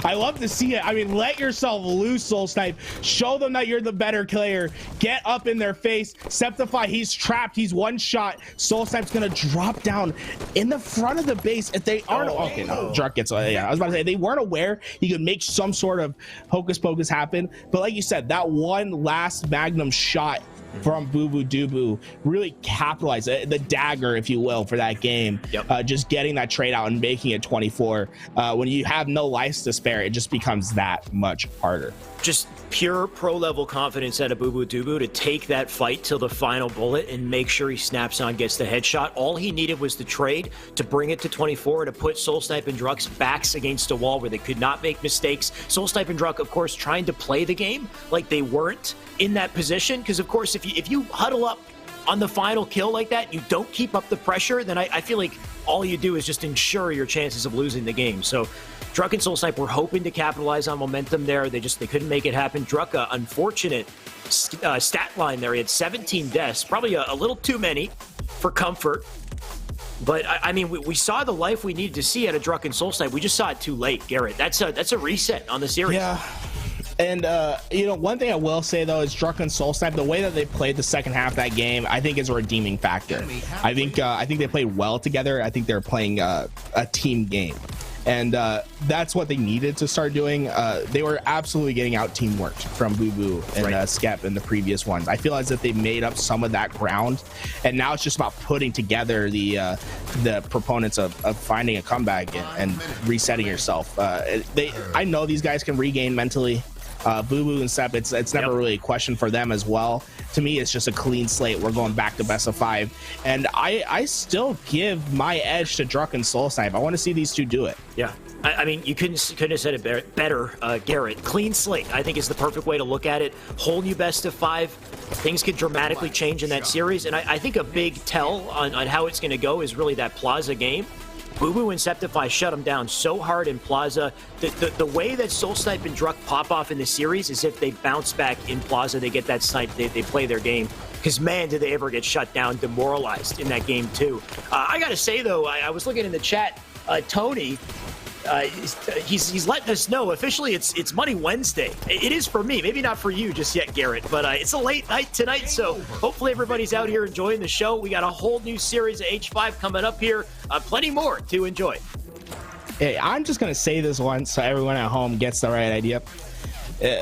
I love to see it. I mean, let yourself loose, SoulSnipe. Show them that you're the better player. Get up in their face. Septify, he's trapped. He's 1 shot. SoulSnipe's gonna drop down in the front of the base. If they aren't okay, no, Druk gets. Yeah, I was about to say they weren't aware he could make some sort of hocus pocus happen. But like you said, that one last Magnum shot from Bubu Dubu really capitalized the dagger, if you will, for that game. Just getting that trade out and making it 24. When you have no lives to spare, it just becomes that much harder. Just pure pro level confidence out of Bubu Dubu to take that fight till the final bullet and make sure he snaps on, gets the headshot. All he needed was the trade to bring it to 24, to put SoulSnipe and Druk's backs against a wall where they could not make mistakes. SoulSnipe and Druk, of course, trying to play the game like they weren't in that position, because of course if you huddle up on the final kill like that, you don't keep up the pressure, then I feel like all you do is just ensure your chances of losing the game. So Druk and SoulSnipe were hoping to capitalize on momentum there. They couldn't make it happen. Druk, unfortunate stat line there. He had 17 deaths, probably a little too many for comfort. But I mean, we saw the life we needed to see out of Druk and SoulSnipe. We just saw it too late, Garrett. That's a reset on the series. Yeah. And, you know, one thing I will say, though, is Druk and SoulSnipe, the way that they played the second half of that game, I think is a redeeming factor. I think they played well together. I think they're playing a team game. And that's what they needed to start doing. They were absolutely getting out teamwork from Bubu and Scep in the previous ones. I feel as if they made up some of that ground, and now it's just about putting together the proponents of finding a comeback and resetting yourself. I know these guys can regain mentally. Bubu and Scep, it's never really a question for them as well. To me, it's just a clean slate. We're going back to best of 5, and I still give my edge to Druk and SoulSnipe. I want to see these two do it. Yeah, I mean, you couldn't have said it better, Garrett. Clean slate, I think, is the perfect way to look at it. Whole new best of 5. Things could dramatically change in that series, and I think a big tell on how it's going to go is really that Plaza game. Bubu and Septify shut him down so hard in Plaza. The way that SoulSnipe and Druk pop off in the series is if they bounce back in Plaza, they get that snipe, they play their game. Because, man, did they ever get shut down, demoralized in that game, too. I got to say, though, I was looking in the chat, Tony, he's letting us know officially it's Money Wednesday. It is for me, maybe not for you just yet, Garrett, but it's a late night tonight, so hopefully everybody's out here enjoying the show. We got a whole new series of H5 coming up here, plenty more to enjoy. Hey, I'm just gonna say this once so everyone at home gets the right idea.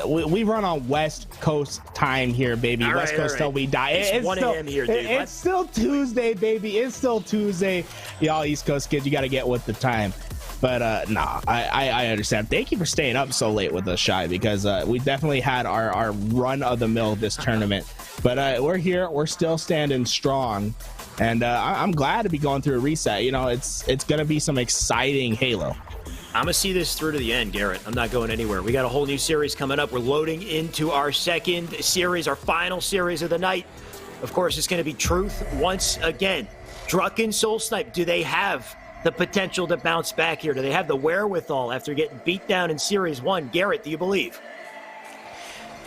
We run on West Coast time here, baby. West Coast till we die. It's 1 a.m. here, dude. It's still Tuesday, baby. It's still Tuesday. Y'all East Coast kids, you got to get with the time. But nah, I understand. Thank you for staying up so late with us, Shy, because we definitely had our run of the mill this tournament. But we're here. We're still standing strong. And I'm glad to be going through a reset. You know, it's going to be some exciting Halo. I'm going to see this through to the end, Garrett. I'm not going anywhere. We got a whole new series coming up. We're loading into our second series, our final series of the night. Of course, it's going to be Truth once again. Druk and SoulSnipe, do they have the potential to bounce back here? Do they have the wherewithal after getting beat down in Series 1? Garrett, do you believe?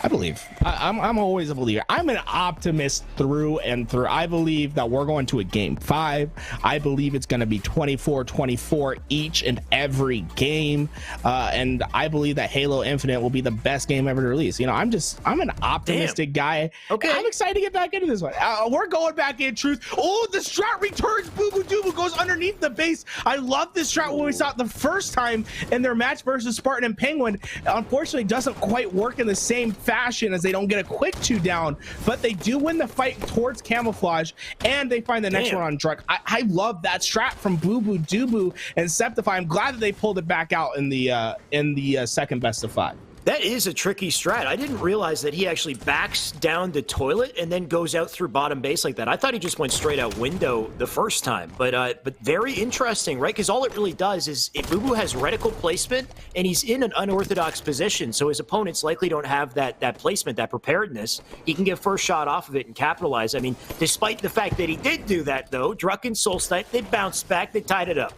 I believe. I'm always a believer. I'm an optimist through and through. I believe that we're going to a game 5. I believe it's going to be 24-24 each and every game. And I believe that Halo Infinite will be the best game ever to release. You know, I'm an optimistic guy. Okay. I'm excited to get back into this one. We're going back in Truth. Oh, the strat returns. Bubu Dubu goes underneath the base. I love this strat when we saw it the first time in their match versus Spartan and Penguin. Unfortunately, it doesn't quite work in the same fashion as they don't get a quick 2 down, but they do win the fight towards Camouflage, and they find the next one on Druk. I love that strat from Bubu Dubu and Septify. I'm glad that they pulled it back out in the second best of 5. That is a tricky strat. I didn't realize that he actually backs down the toilet and then goes out through bottom base like that. I thought he just went straight out window the first time, but very interesting, right? Because all it really does is if Bubu has reticle placement and he's in an unorthodox position, so his opponents likely don't have that placement, that preparedness, he can get first shot off of it and capitalize. I mean, despite the fact that he did do that, though, Druk and SoulSnipe, they bounced back, they tied it up.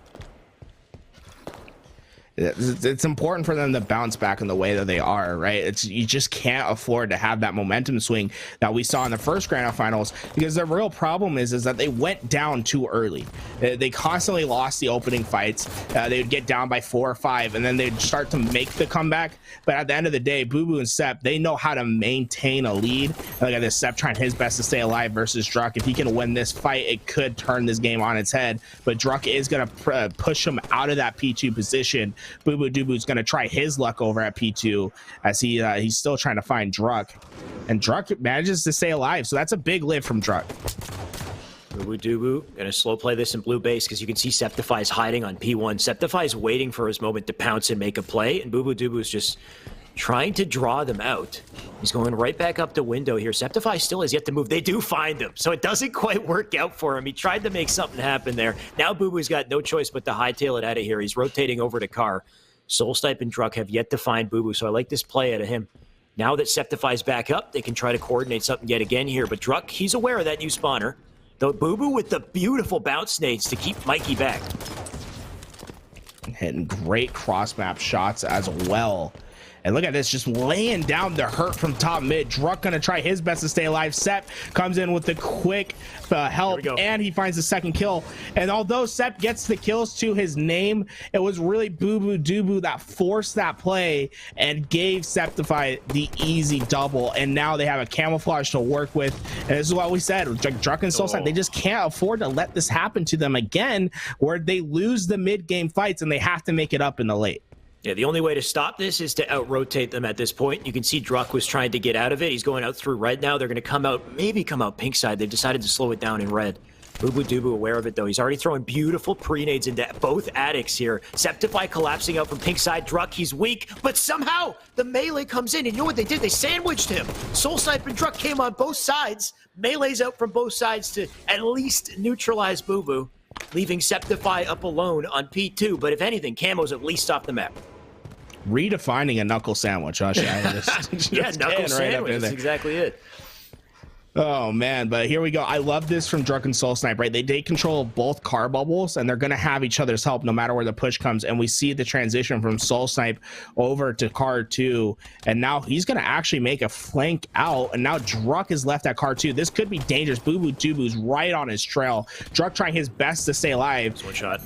It's important for them to bounce back in the way that they are, right? You just can't afford to have that momentum swing that we saw in the first Grand Finals, because the real problem is that they went down too early. They constantly lost the opening fights. They would get down by 4 or 5, and then they'd start to make the comeback. But at the end of the day, Bubu and Scep, they know how to maintain a lead. Look at this, Scep trying his best to stay alive versus Druk. If he can win this fight, it could turn this game on its head. But Druk is going to push him out of that P2 position. Bubu Dubu's going to try his luck over at P2 as he's still trying to find Druk, and Druk manages to stay alive, so that's a big live from Druk. Bubu Dubu gonna slow play this in blue base because you can see Septify is hiding on P1. Septify is waiting for his moment to pounce and make a play, and Bubu Dubu is just trying to draw them out. He's going right back up the window here. Septify still has yet to move. They do find him, so it doesn't quite work out for him. He tried to make something happen there. Now Bubu's got no choice but to hightail it out of here. He's rotating over to Car. SoulSnipe and Druk have yet to find Bubu, so I like this play out of him. Now that Septify's back up, they can try to coordinate something yet again here, but Druk, he's aware of that new spawner. Though Bubu with the beautiful bounce nades to keep Mikey back. Hitting great cross-map shots as well. And look at this, just laying down the hurt from top mid. Druk gonna try his best to stay alive. Scep comes in with the quick help, and he finds the second kill. And although Scep gets the kills to his name, it was really Bubu Dubu that forced that play and gave Septify the easy double. And now they have a camouflage to work with. And this is what we said, Druk and SoulSnipe, they just can't afford to let this happen to them again, where they lose the mid-game fights and they have to make it up in the late. Yeah, the only way to stop this is to out-rotate them at this point. You can see Druk was trying to get out of it. He's going out through red now. They're going to come out, maybe come out pink side. They've decided to slow it down in red. Bubu Dubu aware of it, though. He's already throwing beautiful pre-nades into both addicts here. Septify collapsing out from pink side. Druk, he's weak, but somehow the melee comes in. And you know what they did? They sandwiched him. SoulSnipe and Druk came on both sides. Melee's out from both sides to at least neutralize Bubu, leaving Septify up alone on P2. But if anything, Camo's at least off the map. Redefining a knuckle sandwich, huh? Yeah, knuckle sandwich. That's exactly it. Oh man, but here we go. I love this from Druk and SoulSnipe, right? They take control of both car bubbles, and they're going to have each other's help no matter where the push comes. And we see the transition from SoulSnipe over to car 2, and now he's going to actually make a flank out, and now Druk is left at car 2. This could be dangerous. Bubu Dubu's right on his trail. Druk trying his best to stay alive. One shot.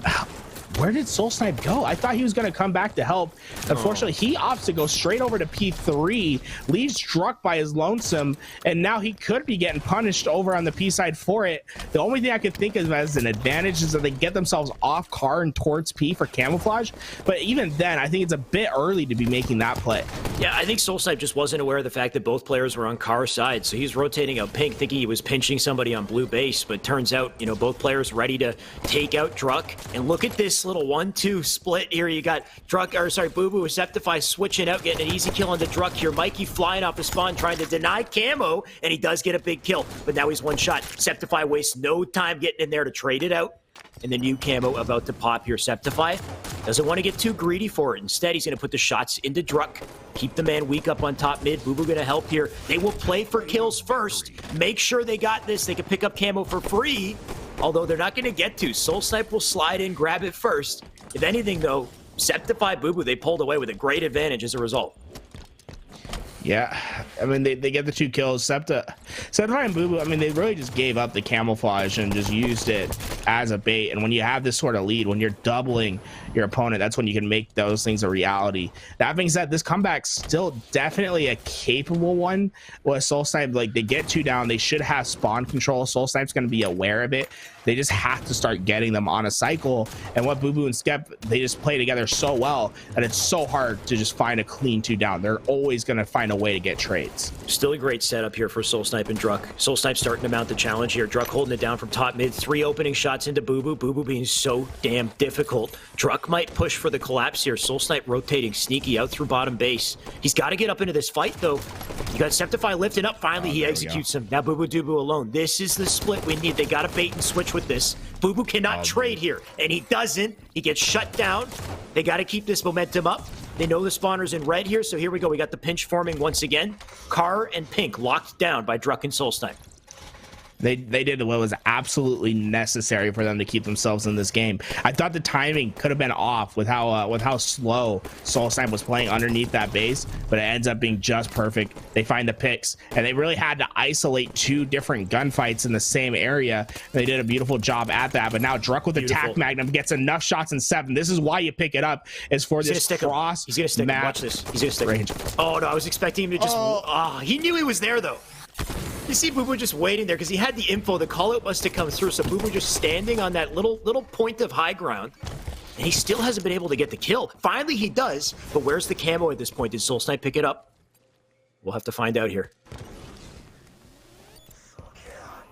where did SoulSnipe go? I thought he was going to come back to help. Unfortunately, he opts to go straight over to P3, leaves Druk by his lonesome, and now he could be getting punished over on the P side for it. The only thing I could think of as an advantage is that they get themselves off car and towards P for camouflage, but even then, I think it's a bit early to be making that play. Yeah, I think SoulSnipe just wasn't aware of the fact that both players were on car side, so he's rotating out pink, thinking he was pinching somebody on blue base, but turns out, you know, both players ready to take out Druk. And look at this little 1-2 split here. You got Bubu with Septify switching out, getting an easy kill on the Druk here. Mikey flying off the spawn, trying to deny camo, and he does get a big kill, but now he's one shot. Septify wastes no time getting in there to trade it out. And the new camo about to pop here. Septify doesn't want to get too greedy for it. Instead, he's going to put the shots into Druk. Keep the man weak up on top mid. Bubu going to help here. They will play for kills first. Make sure they got this. They can pick up camo for free. Although they're not going to get to. SoulSnipe will slide in, grab it first. If anything, though, Septify, Bubu, they pulled away with a great advantage as a result. Yeah, I mean, they get the 2 kills. Septify and Bubu, I mean, they really just gave up the camouflage and just used it as a bait. And when you have this sort of lead, when you're doubling your opponent, that's when you can make those things a reality. That being said, this comeback's still definitely a capable one. With SoulSnipe, like, they get 2 down, they should have spawn control. SoulSnipe's going to be aware of it. They just have to start getting them on a cycle. And what Bubu and Scep, they just play together so well that it's so hard to just find a clean 2 down. They're always going to find a way to get trades. Still a great setup here for SoulSnipe and Druk. SoulSnipe starting to mount the challenge here. Druk holding it down from top mid. 3 opening shots into Bubu. Bubu being so damn difficult. Druk might push for the collapse here. SoulSnipe rotating sneaky out through bottom base. He's got to get up into this fight, though. You got Septify lifting up. Finally, he executes him. Now Bubu Dubu alone. This is the split we need. They got to bait and switch with this. Bubu cannot trade here, and he doesn't. He gets shut down. They got to keep this momentum up. They know the spawner's in red here, so here we go. We got the pinch forming once again. Car and Pink locked down by Druk and SoulSnipe. They did what was absolutely necessary for them to keep themselves in this game. I thought the timing could have been off with how slow SoulSnipe was playing underneath that base, but it ends up being just perfect. They find the picks, and they really had to isolate 2 different gunfights in the same area. They did a beautiful job at that, but now Druk with the Tac Magnum gets enough shots in 7. This is why you pick it up, is for this cross. He's gonna stick him. Watch this. He's gonna stick range. Oh no, I was expecting him to just he knew he was there though. You see Bubu just waiting there because he had the info. The call out must have come through. So Bubu just standing on that little point of high ground. And he still hasn't been able to get the kill. Finally he does. But where's the camo at this point? Did SoulSnipe pick it up? We'll have to find out here.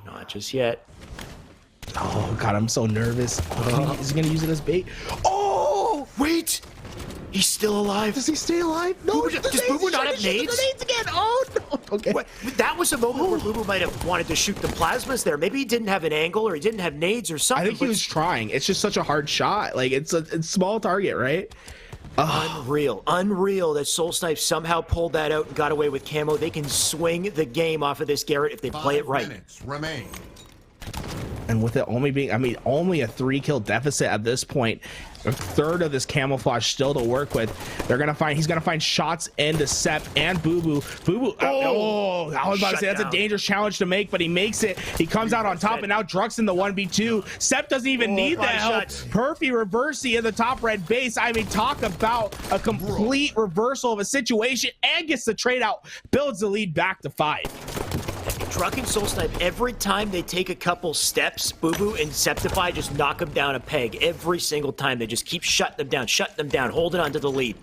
Not just yet. Oh God, I'm so nervous. Is he gonna use it as bait? Oh wait! He's still alive. Does he stay alive? No. Does Bubu not have nades? Again. Oh no. Okay. What? That was a moment where Bubu might have wanted to shoot the plasmas there. Maybe he didn't have an angle or he didn't have nades or something. I think he was trying. It's just such a hard shot. Like it's small target, right? Unreal that SoulSnipe somehow pulled that out and got away with camo. They can swing the game off of this Garrett if they play it right. 5 minutes remain. And with it only being, I mean, only a 3-kill deficit at this point, a third of this camouflage still to work with. He's gonna find shots into Scep and Bubu. I was about to say that's a dangerous challenge to make, but he makes it. He comes out on top, and now Druk's in the 1v2. Scep doesn't even need the help. Perfy reversey in the top red base. I mean, talk about a complete reversal of a situation, and gets the trade out, builds the lead back to 5. Druk and SoulSnipe, every time they take a couple steps, Bubu and Septify just knock them down a peg. Every single time, they just keep shutting them down, holding on to the lead.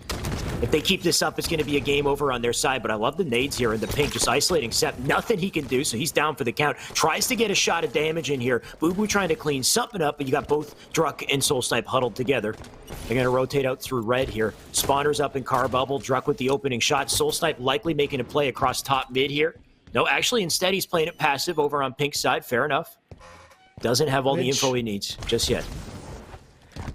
If they keep this up, it's going to be a game over on their side, but I love the nades here in the pink, just isolating Scep. Nothing he can do, so he's down for the count. Tries to get a shot of damage in here. Bubu trying to clean something up, but you got both Druk and SoulSnipe huddled together. They're going to rotate out through red here. Spawners up in car bubble. Druk with the opening shot. SoulSnipe likely making a play across top mid here. No, actually, instead, he's playing it passive over on pink side. Fair enough. Doesn't have all the info he needs just yet.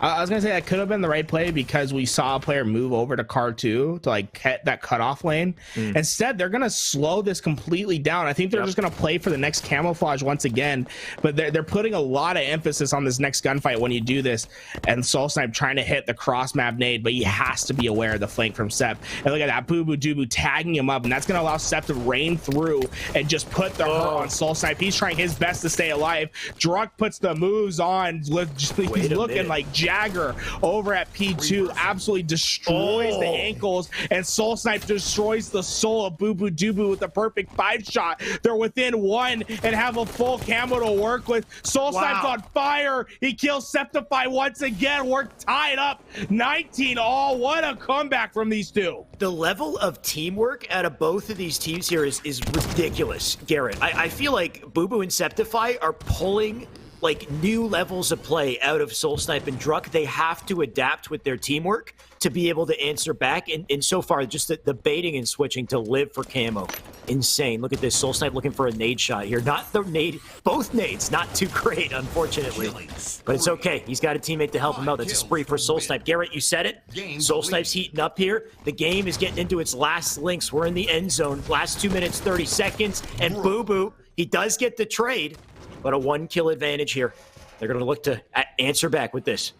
I was gonna say that could have been the right play because we saw a player move over to car 2 to like hit that cutoff lane. Instead, they're gonna slow this completely down. I think they're just gonna play for the next camouflage once again, but they're putting a lot of emphasis on this next gunfight when you do this. And SoulSnipe trying to hit the cross map nade, but he has to be aware of the flank from Scep. And look at that, Bubu Dubu tagging him up, and that's gonna allow Scep to rain through and just put the hurt on SoulSnipe. He's trying his best to stay alive. Druk puts the moves on. He's looking like Jagger over at P2 absolutely destroys the ankles, and SoulSnipe destroys the soul of Bubu Dubu with the perfect 5-shot. They're within 1 and have a full camo to work with. SoulSnipe's on fire. He kills Septify once again. We're tied up 19 all. What a comeback from these two. The level of teamwork out of both of these teams here is ridiculous, Garrett. I feel like Bubu and Septify are pulling like new levels of play out of SoulSnipe and Druk. They have to adapt with their teamwork to be able to answer back. And so far, just the baiting and switching to live for camo. Insane. Look at this. SoulSnipe looking for a nade shot here. Not the nade. Both nades. Not too great, unfortunately. But it's okay. He's got a teammate to help him out. That's a spree for SoulSnipe. Garrett, you said it. SoulSnipe's heating up here. The game is getting into its last links. We're in the end zone. Last 2 minutes, 30 seconds. And Bubu, he does get the trade, but a 1-kill advantage here. They're going to look to answer back with this.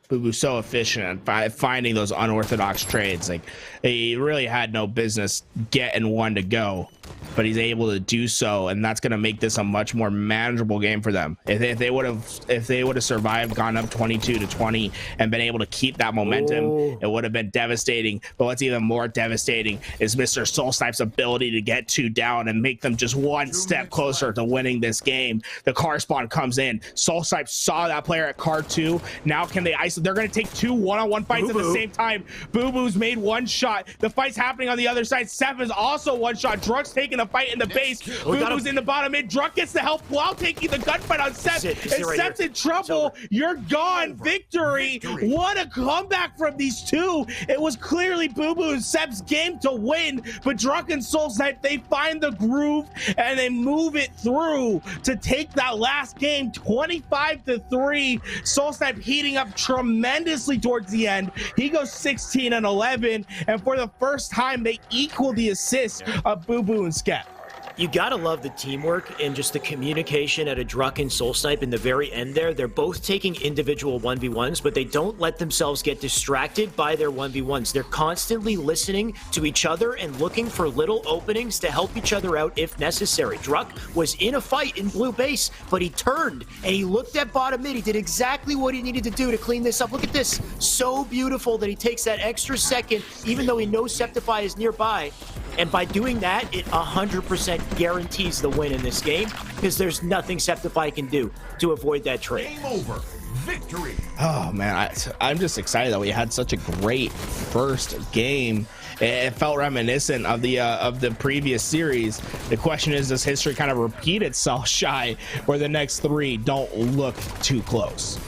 Bubu's so efficient at finding those unorthodox trades. Like, he really had no business getting one to go, but he's able to do so, and that's going to make this a much more manageable game for them. If they would have survived, gone up 22-20, and been able to keep that momentum, it would have been devastating. But what's even more devastating is Mr. SoulSnipe's ability to get 2 down and make them just 1 step closer to winning this game. The car spawn comes in. SoulSnipe saw that player at car 2. Now can they isolate? They're going to take 2 one-on-one fights at the same time. Bubu's made 1 shot. The fight's happening on the other side. Scep is also 1 shot. Druk's taking a fight in the base. Bubu's in the bottom mid. Druk gets the help while taking the gunfight on Scep. And right Cep's in trouble. You're gone. Victory. What a comeback from these two. It was clearly Bubu and Cep's game to win, but Druk and SoulSnipe, they find the groove and they move it through to take that last game 25-3. SoulSnipe heating up tremendously towards the end. He goes 16-11, and for the first time, they equal the assists of Bubu and Scep. You gotta love the teamwork and just the communication at a Druk and SoulSnipe in the very end there. They're both taking individual 1v1s, but they don't let themselves get distracted by their 1v1s. They're constantly listening to each other and looking for little openings to help each other out if necessary. Druk was in a fight in blue base, but he turned and he looked at bottom mid. He did exactly what he needed to do to clean this up. Look at this. So beautiful that he takes that extra second, even though he knows Septify is nearby. And by doing that, it 100% guarantees the win in this game because there's nothing Septify can do to avoid that trade. Game over. Victory. Oh man, I'm just excited that we had such a great first game. It felt reminiscent of the previous series. The question is, does history kind of repeat itself, Shy, where the next 3 don't look too close?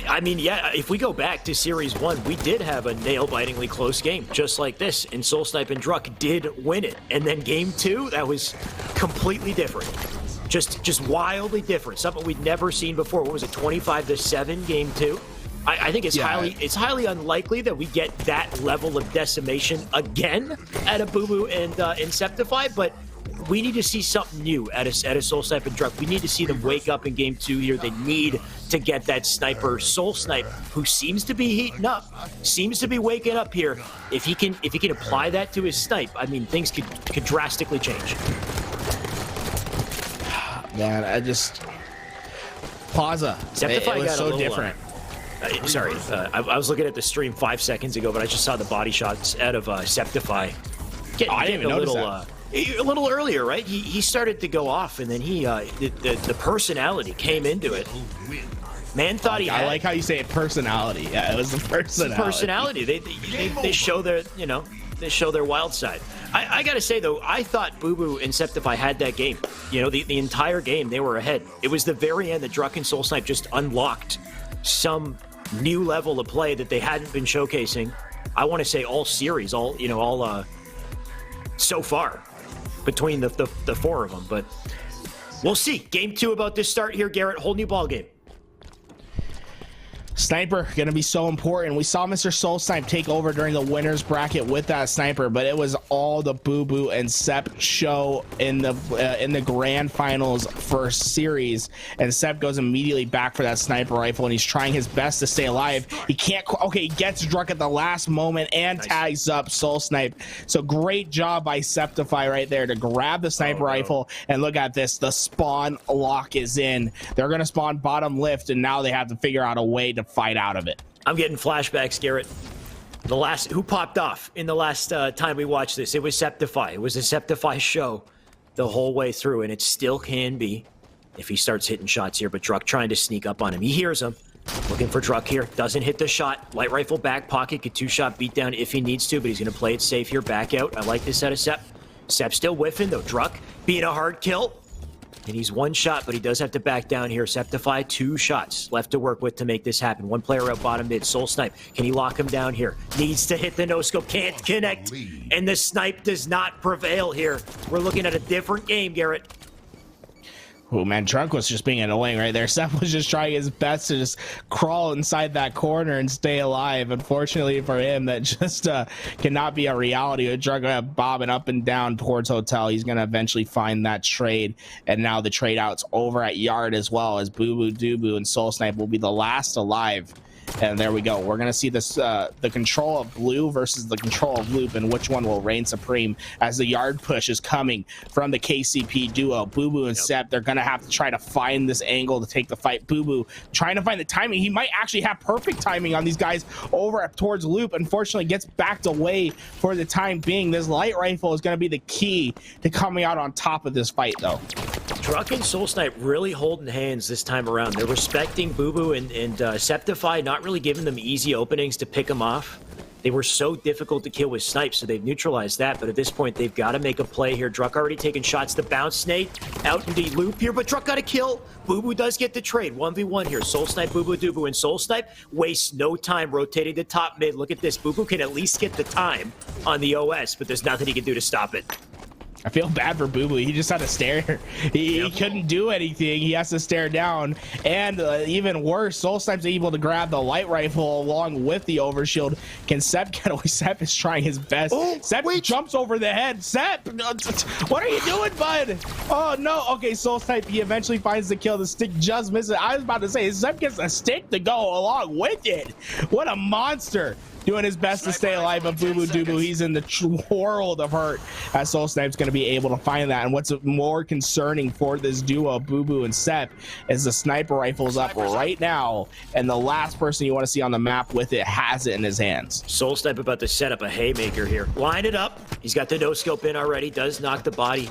I mean, yeah, if we go back to Series 1, we did have a nail-bitingly close game, just like this, and SoulSnipe and Druk did win it. And then Game 2, that was completely different. Just wildly different. Something we'd never seen before. What was it, 25-7, Game 2? I think it's highly unlikely that we get that level of decimation again out of Bubu and Septify, but we need to see something new out of SoulSnipe and Druk. We need to see them wake up in Game 2 here. They need to get that sniper SoulSnipe, who seems to be heating up, seems to be waking up here. If he can apply that to his snipe, I mean, things could drastically change. Man, Plaza. Septify it was got so a little, different. Sorry, I was looking at the stream 5 seconds ago, but I just saw the body shots out of Septify. I didn't even notice that. A little earlier, right? He started to go off, and then the personality came into it. Man thought he had. I like how you say it, personality. Yeah, it was the personality. Personality. They show their, they show their wild side. I gotta say though, I thought Bubu and Septify had that game. The entire game they were ahead. It was the very end that Druk and SoulSnipe just unlocked some new level of play that they hadn't been showcasing. I want to say all series, all so far between the 4 of them, but we'll see. Game 2 about this start here, Garrett. Whole new ball game. Sniper gonna be so important. We saw Mr. SoulSnipe take over during the winners bracket with that sniper, but it was all the Bubu and Scep show in the grand finals first series, and Scep goes immediately back for that sniper rifle, and he's trying his best to stay alive. He can't. Okay, he gets Druk at the last moment and tags up SoulSnipe. So great job by Septify right there to grab the sniper rifle. And look at this, the spawn lock is in. They're gonna spawn bottom lift, and now they have to figure out a way to fight out of it. I'm getting flashbacks, Garrett. The last who popped off in the last time we watched this, it was Septify. It was a Septify show the whole way through, and it still can be if he starts hitting shots here. But Druk trying to sneak up on him. He hears him, looking for Druk here. Doesn't hit the shot. Light rifle back pocket, could two-shot beat down if he needs to, but he's going to play it safe here. Back out. I like this out of Scep. Scep still whiffing though. Druk being a hard kill. And he's one shot, but he does have to back down here. Septify, 2 shots left to work with to make this happen. One player out bottom mid. SoulSnipe, can he lock him down here? Needs to hit the no-scope, can't connect. And the snipe does not prevail here. We're looking at a different game, Garrett. Oh man, Druk was just being annoying right there. Scep was just trying his best to just crawl inside that corner and stay alive. Unfortunately for him, that just cannot be a reality. With Druk bobbing up and down towards hotel, he's gonna eventually find that trade. And now the trade out's over at yard as well, as Bubu, Dubu, and SoulSnipe will be the last alive. And there we go. We're going to see this the control of blue versus the control of loop, and which one will reign supreme as the yard push is coming from the KCP duo. Bubu and Scep, they're going to have to try to find this angle to take the fight. Bubu trying to find the timing. He might actually have perfect timing on these guys over towards loop. Unfortunately, gets backed away for the time being. This light rifle is going to be the key to coming out on top of this fight, though. Druk and SoulSnipe really holding hands this time around. They're respecting Bubu and Septify, not really giving them easy openings to pick them off. They were so difficult to kill with snipes, so they've neutralized that. But at this point, they've got to make a play here. Druk already taking shots to bounce Snake out into loop here, but Druk got a kill. Bubu does get the trade. 1v1 here. SoulSnipe, Bubu, Dubu, and SoulSnipe wastes no time rotating to top mid. Look at this. Bubu can at least get the time on the OS, but there's nothing he can do to stop it. I feel bad for Bubu. He just had to stare. He couldn't do anything. He has to stare down. And even worse, SoulSnipe's able to grab the light rifle along with the overshield. Can Scep get away? Scep is trying his best. Scep jumps over the head. Scep, what are you doing, bud? Oh, no. Okay, SoulSnipe, he eventually finds the kill. The stick just misses. I was about to say, Scep gets a stick to go along with it. What a monster. Doing his best to stay alive, but Bubu Dubu, he's in the world of hurt, as SoulSnipe's going to be able to find that. And what's more concerning for this duo, Bubu and Scep, is the sniper rifle's up right now, and the last person you want to see on the map with it has it in his hands. SoulSnipe about to set up a haymaker here. Line it up. He's got the no-scope in already, does knock the body,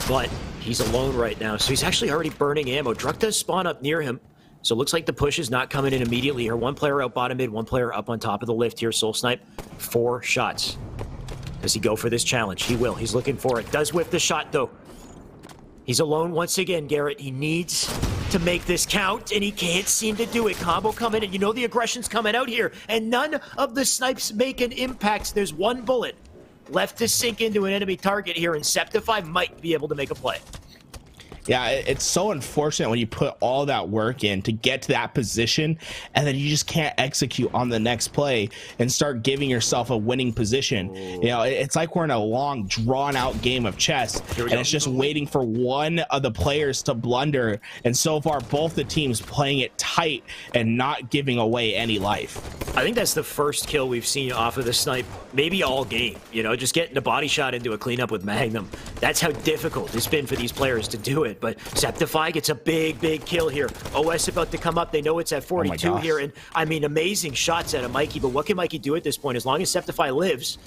but he's alone right now, so he's actually already burning ammo. Druk does spawn up near him. So it looks like the push is not coming in immediately here. One player out bottom mid, one player up on top of the lift here. SoulSnipe, 4 shots. Does he go for this challenge? He will. He's looking for it. Does whiff the shot, though. He's alone once again, Garrett. He needs to make this count, and he can't seem to do it. Combo coming in. You know the aggression's coming out here, and none of the snipes make an impact. There's one bullet left to sink into an enemy target here, and Septify might be able to make a play. Yeah, it's so unfortunate when you put all that work in to get to that position, and then you just can't execute on the next play and start giving yourself a winning position. You know, it's like we're in a long, drawn-out game of chess, and it's just waiting for one of the players to blunder. And so far, both the teams playing it tight and not giving away any life. I think that's the first kill we've seen off of the snipe, maybe all game. You know, just getting a body shot into a cleanup with Magnum. That's how difficult it's been for these players to do it. But Septify gets a big kill here. OS about to come up. They know it's at 42 here. And I mean, amazing shots out of Mikey. But what can Mikey do at this point? As long as Septify lives,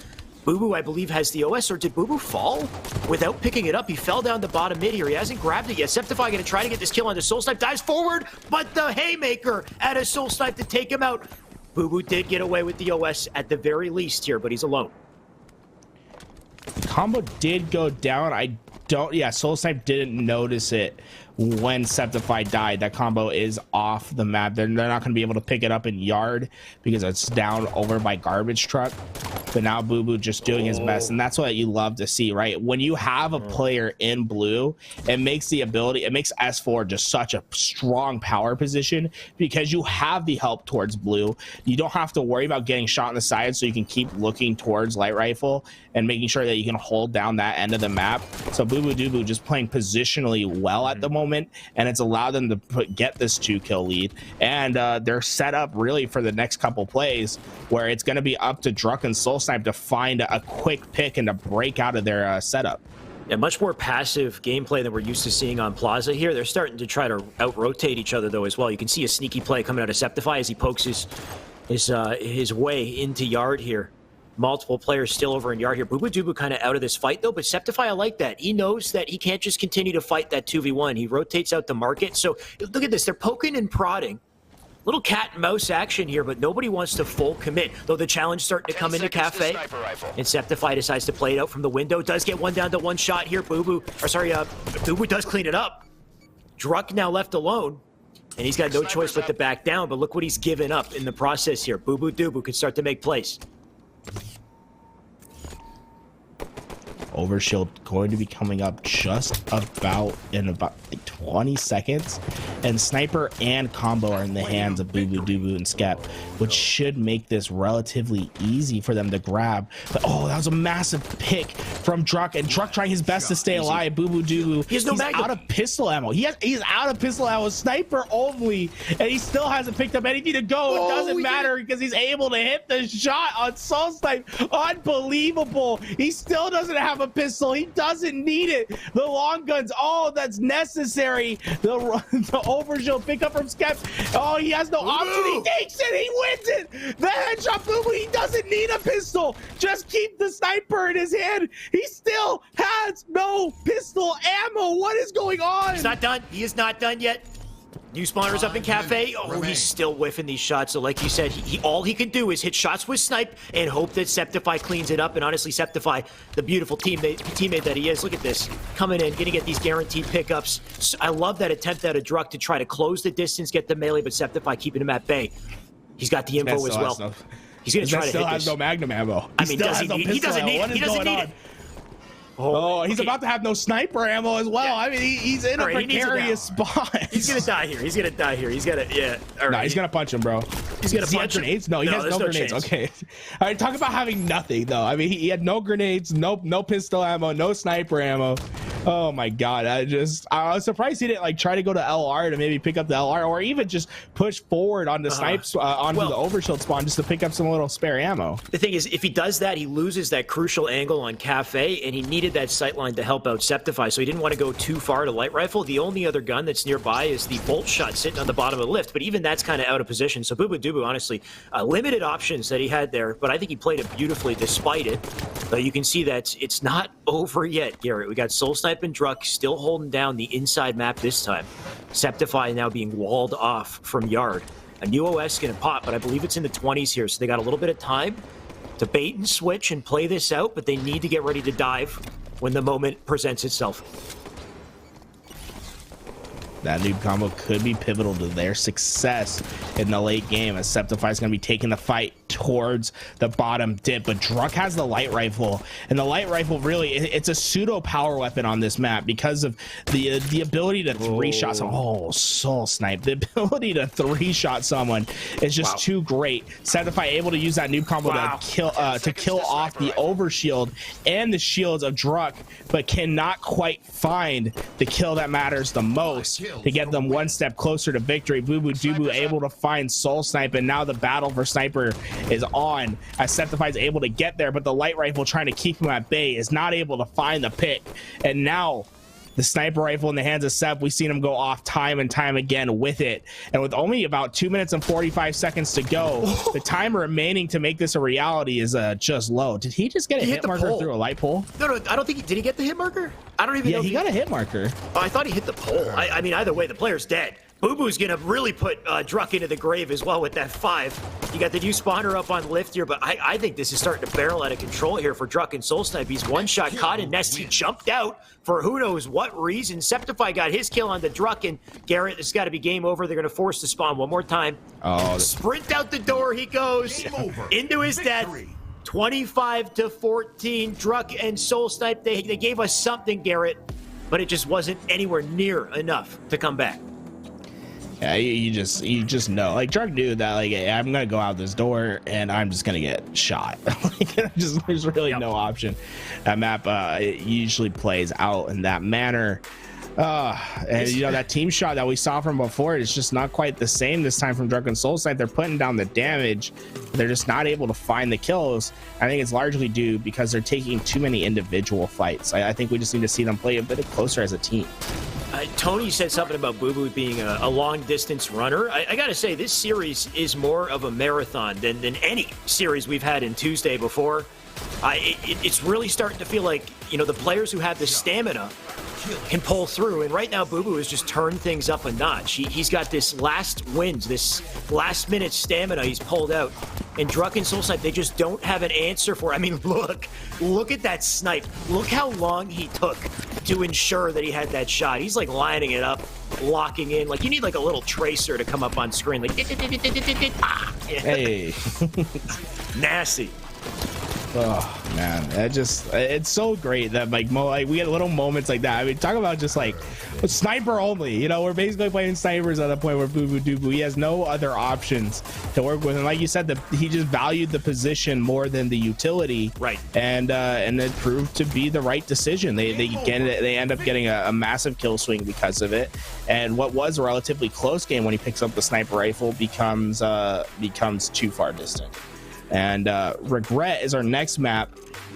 Bubu, I believe, has the OS. Or did Bubu fall without picking it up? He fell down the bottom mid here. He hasn't grabbed it yet. Septify going to try to get this kill on the SoulSnipe. Dives forward, but the haymaker at a SoulSnipe to take him out. Bubu did get away with the OS at the very least here, but he's alone. Combo did go down. SoulSnipe didn't notice it when Septify died. That combo is off the map. They're not going to be able to pick it up in yard because it's down over by garbage truck. but now Bubu just doing his best, and that's what you love to see, right? When you have a player in blue, it makes S4 just such a strong power position because you have the help towards blue. You don't have to worry about getting shot on the side, so you can keep looking towards light rifle and making sure that you can hold down that end of the map. So Bubu Dubu just playing positionally well at the moment, and it's allowed them to get this 2-kill lead, and they're set up really for the next couple plays where it's going to be up to Druk and SoulSnipe to find a quick pick and to break out of their setup. Yeah, much more passive gameplay than we're used to seeing on Plaza here. They're starting to try to out-rotate each other, though, as well. You can see a sneaky play coming out of Septify as he pokes his way into Yard here. Multiple players still over in Yard here. Bubu Dubu kind of out of this fight, though, but Septify, I like that. He knows that he can't just continue to fight that 2v1. He rotates out the market. So look at this. They're poking and prodding. Little cat and mouse action here, but nobody wants to full commit. Though the challenge starting to come into Cafe. And Septify decides to play it out from the window. Does get one down to one shot here. Bubu does clean it up. Druk now left alone. And he's got no choice but to back down, but look what he's given up in the process here. Bubu Dubu can start to make plays. Overshield going to be coming up just about in about 20 seconds, and Sniper and Combo are in the hands of Bubu Dubu and Scep, which should make this relatively easy for them to grab. But oh, that was a massive pick from Druk, and Druk trying his best to stay alive. Bubu Dubu, he's out of pistol ammo. He's out of pistol ammo. Sniper only, and he still hasn't picked up anything to go. It doesn't matter because he's able to hit the shot on SoulSnipe. Unbelievable. He still doesn't have a pistol. He doesn't need it. The long gun's all that's necessary. The overshield pickup from Scep. Oh, he has no option. He takes it. He wins it. The headshot, Bubu. He doesn't need a pistol. Just keep the sniper in his hand. He still has no pistol ammo. What is going on? He's not done. He is not done yet. New spawners up in Cafe. Oh, he's still whiffing these shots. So like you said, all he can do is hit shots with Snipe and hope that Septify cleans it up. And honestly, Septify, the beautiful teammate that he is, look at this. Coming in, gonna get these guaranteed pickups. So I love that attempt out of Druk to try to close the distance, get the melee, but Septify keeping him at bay. He's got the info as well. He's gonna try to hit this. Still has no Magnum ammo. I mean, he doesn't need it. Oh, he's about to have no sniper ammo as well. Yeah. I mean, he's in a precarious spot. He's gonna die here. He's gonna die here. He's gonna, yeah. All right. No, he's gonna punch him, bro. He's gonna punch him. Grenades? No, he has no grenades. Chance. Okay. All right, talk about having nothing, though. I mean, he had no grenades, no pistol ammo, no sniper ammo. Oh my God, I was surprised he didn't like try to go to LR to maybe pick up the LR, or even just push forward on the snipes onto the overshield spawn just to pick up some little spare ammo. The thing is, if he does that, he loses that crucial angle on Cafe, and he needed that sightline to help out Septify, so he didn't want to go too far to light rifle. The only other gun that's nearby is the bolt shot sitting on the bottom of the lift, but even that's kind of out of position. So Bubu Dubu, honestly, limited options that he had there, but I think he played it beautifully despite it. But you can see that it's not over yet, Garrett. We got SoulSnipe and Druk still holding down the inside map this time. Septify now being walled off from Yard. A new OS gonna pop, but I believe it's in the 20s here, so they got a little bit of time to bait and switch and play this out, but they need to get ready to dive when the moment presents itself. That noob combo could be pivotal to their success in the late game, as Septify is going to be taking the fight towards the bottom dip, but Druk has the light rifle, and the light rifle really, it's a pseudo power weapon on this map because of the ability to three-shot someone. Oh, SoulSnipe. The ability to three-shot someone is just too great. Septify able to use that noob combo to kill off the overshield and the shields of Druk, but cannot quite find the kill that matters the most to get them one step closer to victory. Bubu Dubu able to find SoulSnipe, and now the battle for Sniper is on, as Septify is able to get there, but the light rifle trying to keep him at bay is not able to find the pick. And now the sniper rifle in the hands of Scep, we've seen him go off time and time again with it. And with only about 2 minutes and 45 seconds to go, the time remaining to make this a reality is just low. Did he just get a hit marker through a light pole? No, I don't think did he get the hit marker? I don't even know. Yeah, he got a hit marker. Oh, I thought he hit the pole. I mean, either way, the player's dead. Bubu's gonna really put Druk into the grave as well with that 5. You got the new spawner up on lift here, but I think this is starting to barrel out of control here for Druk and SoulSnipe. He's one shot caught in nest. He jumped out for who knows what reason. Septify got his kill on the Druk, and Garrett, this has got to be game over. They're gonna force the spawn one more time. Oh, sprint out the door he goes into his death. 25-14. Druk and SoulSnipe, they gave us something, Garrett, but it just wasn't anywhere near enough to come back. Yeah, you just know. Like, Druk knew that, like, I'm gonna go out this door and I'm just gonna get shot. There's really no option. That map it usually plays out in that manner. And you know, that team shot that we saw from before, it's just not quite the same this time from Druk and SoulSnipe. They're putting down the damage, they're just not able to find the kills. I think it's largely due because they're taking too many individual fights. I think we just need to see them play a bit closer as a team. Tony said something about Bubu being a long distance runner. I gotta say, this series is more of a marathon than any series we've had in Tuesday before. It's really starting to feel like, you know, the players who have the stamina can pull through, and right now Bubu has just turned things up a notch. He's got this last wins, this last minute stamina he's pulled out, and Druk and SoulSnipe, they just don't have an answer for it. I mean, look at that snipe. Look how long he took to ensure that he had that shot. He's like lining it up, locking in. Like, you need like a little tracer to come up on screen, like Hey. Nasty. Oh man, it's so great that like we get little moments like that. I mean, talk about just like sniper only, you know, we're basically playing snipers at the point where Bubu Dubu, he has no other options to work with, and like you said, he just valued the position more than the utility, right? And it proved to be the right decision. They end up getting a massive kill swing because of it, and what was a relatively close game when he picks up the sniper rifle becomes too far distant. And Regret is our next map,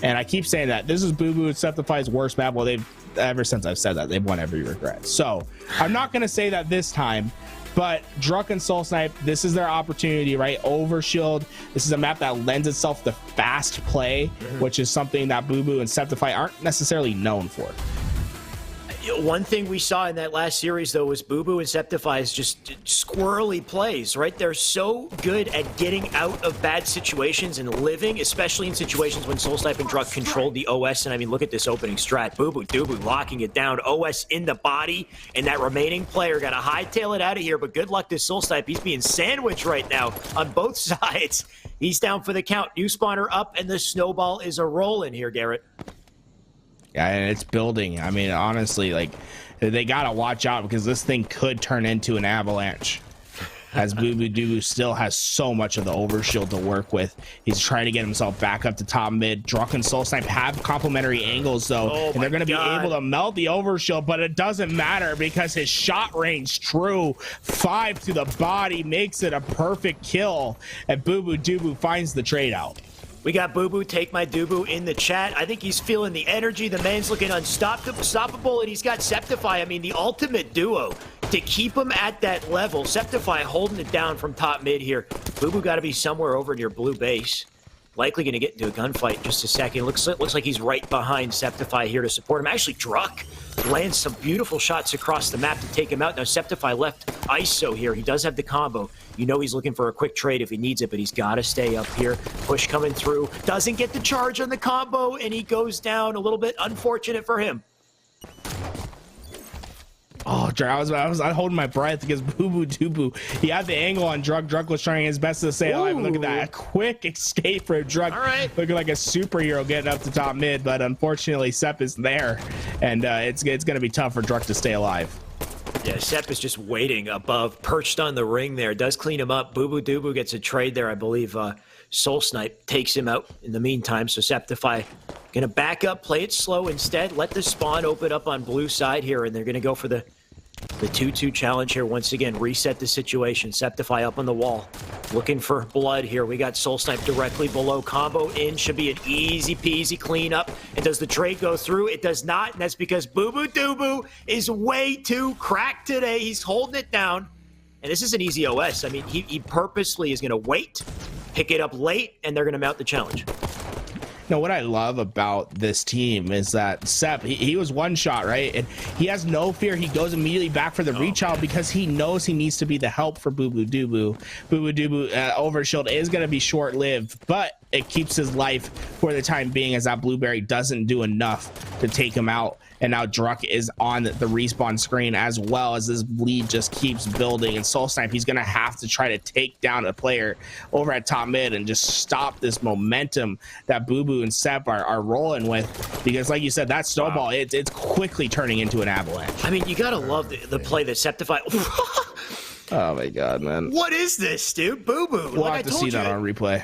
and I keep saying that this is Bubu and Septify's worst map. Well, ever since I've said that, they've won every Regret, so I'm not going to say that this time. But Druk and SoulSnipe, this is their opportunity, right? Overshield, this is a map that lends itself to fast play, which is something that Bubu and Septify aren't necessarily known for. One thing we saw in that last series, though, was Bubu and Septify's just squirrely plays, right? They're so good at getting out of bad situations and living, especially in situations when SoulSnipe and Druk controlled the OS. And I mean, look at this opening strat. Bubu Dubu locking it down, OS in the body, and that remaining player got to hightail it out of here. But good luck to SoulSnipe. He's being sandwiched right now on both sides. He's down for the count. New spawner up, and the snowball is a-rolling here, Garrett. Yeah, and it's building. I mean, honestly, like, they gotta watch out because this thing could turn into an avalanche, as Bubu Dubu still has so much of the overshield to work with. He's trying to get himself back up to top mid. Druk and SoulSnipe have complementary angles, though, and they're going to be able to melt the overshield, but it doesn't matter because his shot range, true, 5 to the body, makes it a perfect kill, and Bubu Dubu finds the trade out. We got Bubu, take my Dubu in the chat. I think he's feeling the energy. The man's looking unstoppable, and he's got Septify. I mean, the ultimate duo to keep him at that level. Septify holding it down from top mid here. Bubu got to be somewhere over near blue base. Likely going to get into a gunfight in just a second. Looks like he's right behind Septify here to support him. Actually, Druk lands some beautiful shots across the map to take him out. Now, Septify left ISO here. He does have the combo. You know he's looking for a quick trade if he needs it, but he's got to stay up here. Push coming through. Doesn't get the charge on the combo, and he goes down. A little bit unfortunate for him. Oh, I was holding my breath because Bubu Dubu, he had the angle on Druk. Druk was trying his best to stay alive. Look at that, a quick escape for Druk. All right. Looking like a superhero getting up to top mid, but unfortunately Scep is there, and it's going to be tough for Druk to stay alive. Yeah, Scep is just waiting above, perched on the ring there. Does clean him up. Bubu Dubu gets a trade there, I believe. SoulSnipe takes him out in the meantime, so Septify gonna back up, play it slow instead, let the spawn open up on blue side here, and they're gonna go for the 2-2 challenge here once again. Reset the situation. Septify up on the wall, looking for blood here. We got SoulSnipe directly below. Combo in, should be an easy peasy cleanup. And does the trade go through? It does not, and that's because Bubu Dubu is way too cracked today. He's holding it down, and this is an easy OS. I mean, he purposely is gonna wait, pick it up late, and they're gonna mount the challenge. Now, what I love about this team is that Scep, he was one shot, right? And he has no fear. He goes immediately back for the reach out because he knows he needs to be the help for Bubu Dubu. Bubu Dubu overshield is going to be short-lived, but it keeps his life for the time being, as that blueberry doesn't do enough to take him out. and now Druk is on the respawn screen as well as this lead just keeps building. And SoulSnipe, he's gonna have to try to take down a player over at top mid and just stop this momentum that Bubu and Scep are rolling with, because like you said, that snowball, it's quickly turning into an avalanche. I mean, you gotta love the play that Septify. Oh my god, man. What is this, dude? Bubu. We'll Like have to see that on replay.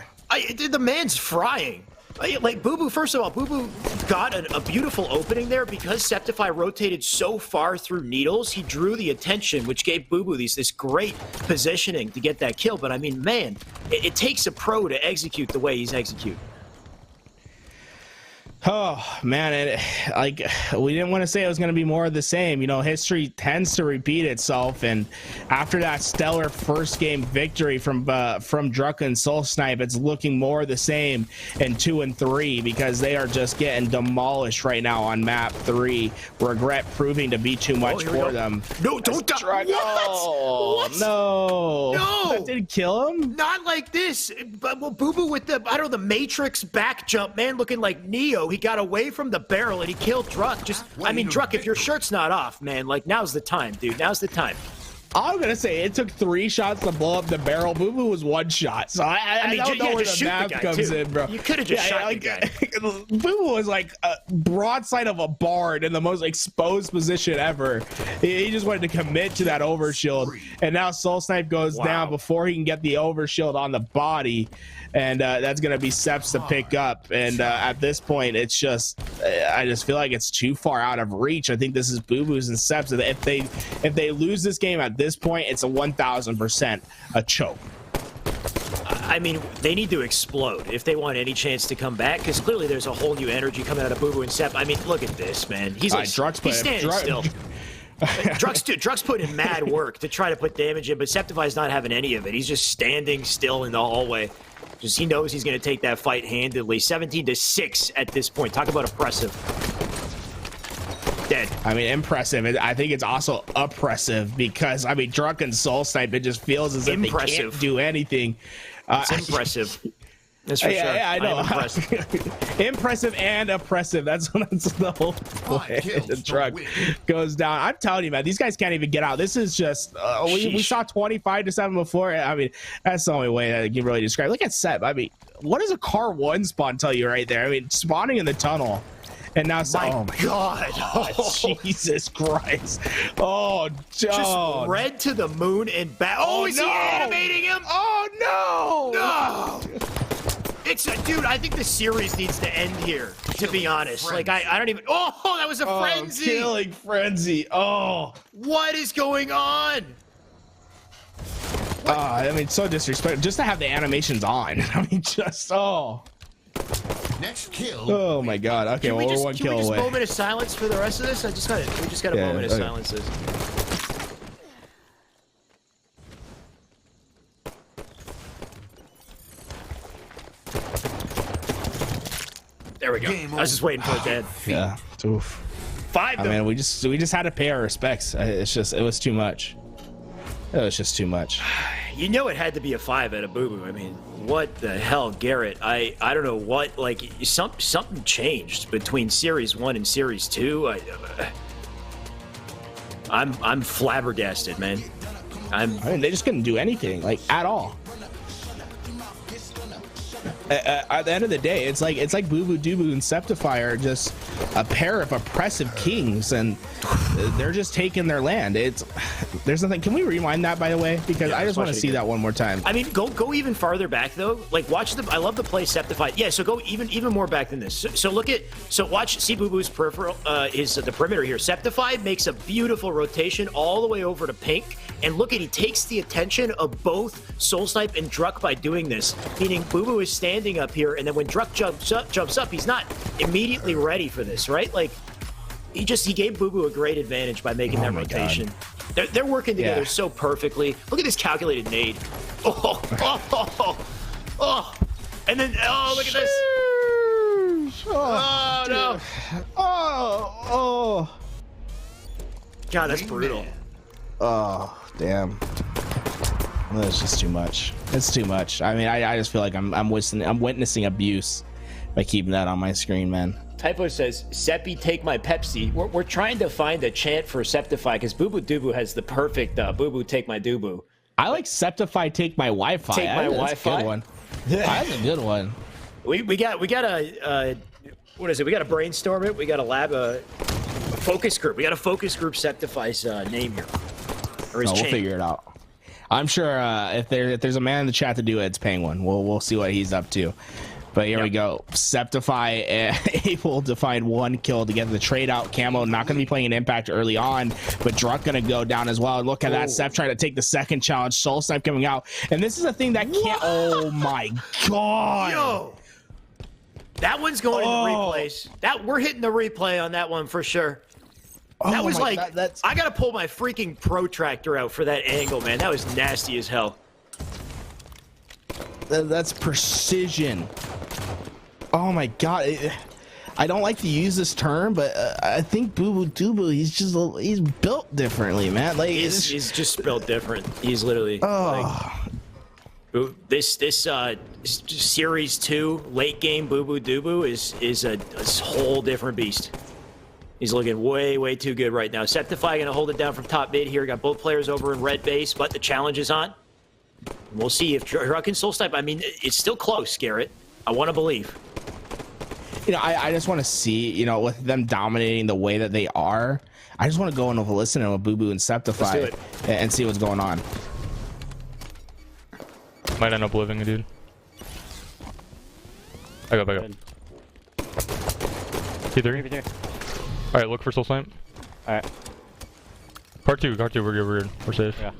The man's frying. Like Bubu, first of all, Bubu got a beautiful opening there because Septify rotated so far through needles. He drew the attention, which gave Bubu this great positioning to get that kill. But I mean, man, it takes a pro to execute the way he's executing. Oh man, like we didn't want to say it was going to be more of the same. You know, history tends to repeat itself, and after that stellar first game victory from Druk and SoulSnipe, it's looking more the same in 2 and 3 because they are just getting demolished right now on map 3. Regret proving to be too much for them. No, don't die. What? No, that didn't kill him. Not like this. But well, Bubu with the the Matrix back jump, man, looking like Neo. He got away from the barrel and he killed Druk. I mean, Druk, if your shirt's not off, man, like now's the time, dude. Now's the time. I'm gonna say it took 3 shots to blow up the barrel. Bubu was 1 shot, so I don't know where the map comes in, bro. You could have just shot the guy. Bubu was like a broadside of a barn in the most exposed position ever. He just wanted to commit to that overshield, and now SoulSnipe goes down before he can get the overshield on the body, and that's gonna be Scep's to pick up. And at this point, it's just I just feel like it's too far out of reach. I think this is Bubu's and Scep's. If they lose this game at this point, it's a 1000% a choke. I mean, they need to explode if they want any chance to come back, because clearly there's a whole new energy coming out of Bubu and Scep. I mean, look at this, man. He's like, he's standing still. Druk's putting in mad work to try to put damage in, but Septify's not having any of it. He's just standing still in the hallway. Just he knows he's going to take that fight handedly. 17-6 at this point. Talk about oppressive. Dead. I mean, impressive. I think it's also oppressive because, I mean, Druk and SoulSnipe, it just feels as if they can't do anything. It's impressive. That's for sure. Yeah, I know. Impressive. Impressive and oppressive. That's the whole play. The Druk goes down. I'm telling you, man, these guys can't even get out. This is just we saw 25-7 before. I mean, that's the only way that I can really describe. Look at Scep. I mean, what does a car 1 spawn tell you right there? I mean, spawning in the tunnel. And now, oh my god! Oh, Jesus Christ! Oh, just red to the moon and back. Oh, is he animating him? Oh no! No! Dude, I think the series needs to end here. To be honest, like I don't even. Oh, that was a frenzy! Killing frenzy! Oh, what is going on? I mean, so disrespectful. Just to have the animations on. I mean, just Next kill. Oh my god. Okay, well, we're 1 kill away. Can we just moment of silence for the rest of this? We just got a moment of silence. There we go. I was just waiting for it to end. Yeah. Oof. 5. I mean, we just had to pay our respects. It was too much. It was just too much. You know it had to be a 5 at a Bubu. I mean, what the hell, Garrett? I don't know what, like, something changed between Series 1 and Series 2. I'm flabbergasted, man. I mean, they just couldn't do anything, like, at all. At the end of the day, it's like Bubu, Dubu, and Septify are just a pair of oppressive kings, and they're just taking their land. There's nothing. Can we rewind that, by the way? Because I just want to see that one more time. I mean, go even farther back though. Like watch I love the play Septify. Yeah, so go even more back than this. So watch. See Bubu's peripheral is the perimeter here. Septify makes a beautiful rotation all the way over to pink. And look at, he takes the attention of both SoulSnipe and Druk by doing this, meaning Bubu is standing up here, and then when Druk jumps up, he's not immediately ready for this, right? Like, he gave Bubu a great advantage by making that rotation. They're working together so perfectly. Look at this calculated nade. And then, look at this. Oh, no. God, that's brutal. Oh, damn. That's just too much. It's too much. I mean, I just feel like I'm witnessing abuse by keeping that on my screen, man. Typo says, Seppy, take my Pepsi. We're trying to find a chant for Septify because Bubu Dubu has the perfect Bubu, take my Dubu. I like Septify, take my Wi-Fi. Take my That's Wi-Fi? a good one. That's a good one. We got a what is it? We got to brainstorm it. We got to lab a focus group. We got a focus group Septify's name here. Or his We'll chant. figure it out. I'm sure if there's a man in the chat to do it, it's Penguin. We'll see what he's up to. But here we go. Septify able to find 1 kill to get the trade out. Camo not going to be playing an impact early on, but Druk going to go down as well. And look at that. Sep trying to take the second challenge. SoulSnipe coming out. And this is a thing that can't. Oh my God. Yo. That one's going to replays. We're hitting the replay on that one for sure. That was like, I gotta pull my freaking protractor out for that angle, man. That was nasty as hell. That's precision. Oh my God. I don't like to use this term, but I think Bubu Dubu, he's built differently, man. Like He's just built different. He's literally like, this series 2 late game Bubu Dubu is a whole different beast. He's looking way too good right now. Septify gonna hold it down from top mid here. Got both players over in red base, but the challenge is on. We'll see if Druk and SoulSnipe. I mean, it's still close, Garrett. I want to believe. You know, I just want to see, you know, with them dominating the way that they are, I just want to go and listen to Bubu and Septify and see what's going on. Might end up living, dude. I got back up. T3. Alright, look for SoulSnipe. Alright. Car 2, we're good. We're safe. Yeah.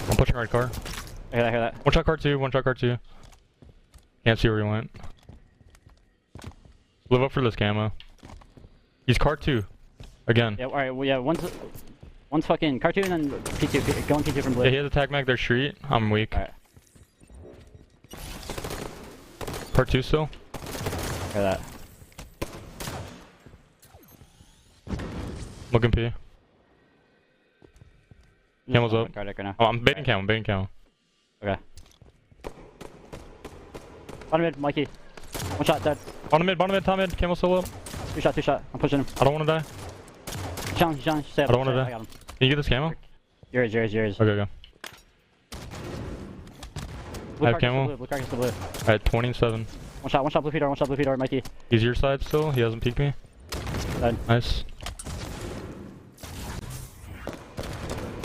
I'm pushing right car. I hear that. One shot car 2, Can't see where he went. Live up for this camo. He's car 2. Again. Yeah, alright, well, yeah, one's fucking cartoon and then P2, going P2 from blue. Yeah, he has a tag mag, they're street. I'm weak. Alright. Car 2 still. Hear that. Looking P. Camel's up. Right now. Oh, I'm baiting camo, Okay. Bottom mid, Mikey. One shot, dead. Bottom mid, top mid. Camel's still up. Two shot. I'm pushing him. I don't want to die. Challenge, stay up. I don't want to I die. got him. Can you get this camo? Yours. Okay. Blue I card have gets the camo. blue, blue card gets the blue. Alright, 27. One shot blue feeder, Mikey. He's your side still. He hasn't peeked me. Dead. Nice.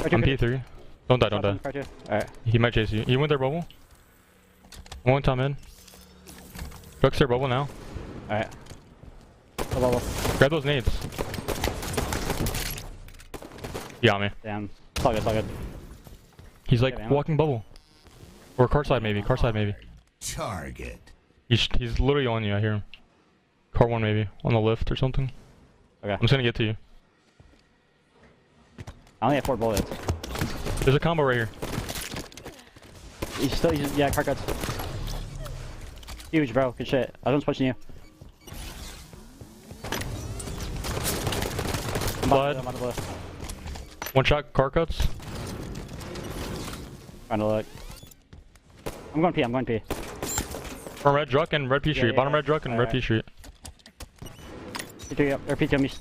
I'm P3. Don't die. Alright. He might chase you. He went their bubble. I'm going top mid. Druk's their bubble now. Alright. Bubble. Grab those nades. He got me. Damn. It's all good. He's like walking bubble. Or car side maybe. Target. He's literally on you, I hear him. Car 1 maybe. On the lift or something. Okay. I'm just gonna get to you. I only have 4 bullets. There's a combo right here. Yeah, car cuts. Huge, bro. Good shit. I was pushing you. I'm on the blue. One shot, car cuts. Trying to look. I'm going P. From red Druk and red P street. Bottom red Druk and red P street. P2 up, or P2 on me.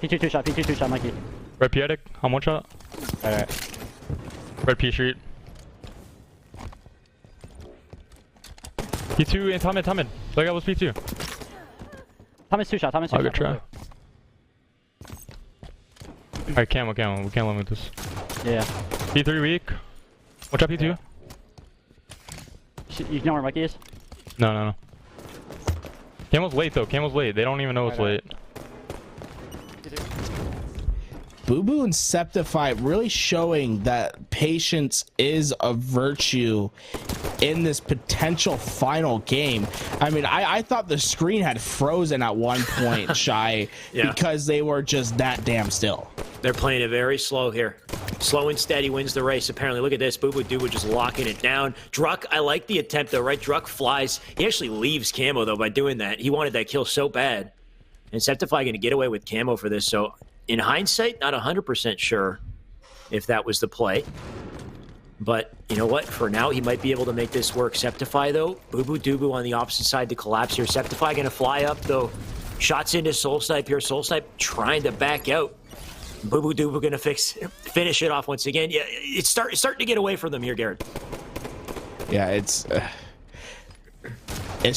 P2 two shot, Mikey. Red P attic, I'm one shot. Alright. Red P street. P2 and top mid. Look at was P2. Thomas two shot. Oh, good try. Alright, camo. We can't limit this. Yeah. P3 weak. Watch out, P2. Yeah. You know where Mikey is? No. Camo's late though. They don't even know it's late. Bubu and Septify really showing that patience is a virtue in this potential final game. I mean, I thought the screen had frozen at one point, Shy, because they were just that damn still. They're playing it very slow here. Slow and steady wins the race, apparently. Look at this. Bubu Dubu just locking it down. Druk, I like the attempt, though, right? Druk flies. He actually leaves camo, though, by doing that. He wanted that kill so bad. And Septify going to get away with camo for this. So, in hindsight, not 100% sure if that was the play. But you know what? For now, he might be able to make this work. Septify, though. Bubu Dubu on the opposite side to collapse here. Septify going to fly up, though. Shots into SoulSnipe here. SoulSnipe trying to back out. Bubu Dubu going to finish it off once again. Yeah, it's starting to get away from them here, Garrett. Yeah, it's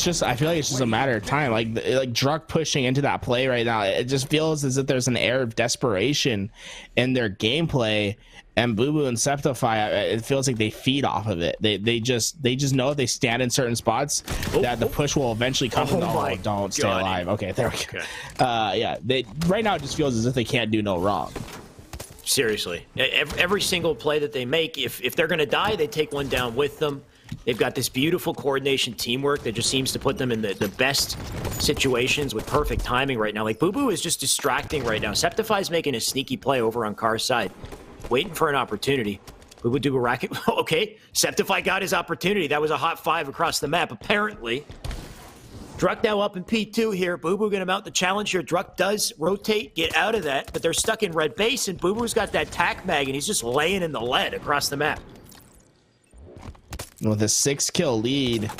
just, I feel like it's just a matter of time. Like Druk pushing into that play right now, it just feels as if there's an air of desperation in their gameplay. And Bubu and Septify, it feels like they feed off of it. They just know if they stand in certain spots that the push will eventually come. Don't stay alive. Okay, there we go. Yeah, right now it just feels as if they can't do no wrong. Seriously, every single play that they make, if they're going to die, they take one down with them. They've got this beautiful coordination teamwork that just seems to put them in the best situations with perfect timing right now. Like, Bubu is just distracting right now. Septify's making a sneaky play over on Car's side, waiting for an opportunity. Bubu Dubu racket. Okay, Septify got his opportunity. That was a hot 5 across the map, apparently. Druk now up in P2 here. Bubu gonna mount the challenge here. Druk does rotate, get out of that, but they're stuck in red base, and Bubu's got that tac mag, and he's just laying in the lead across the map. With a 6-kill lead,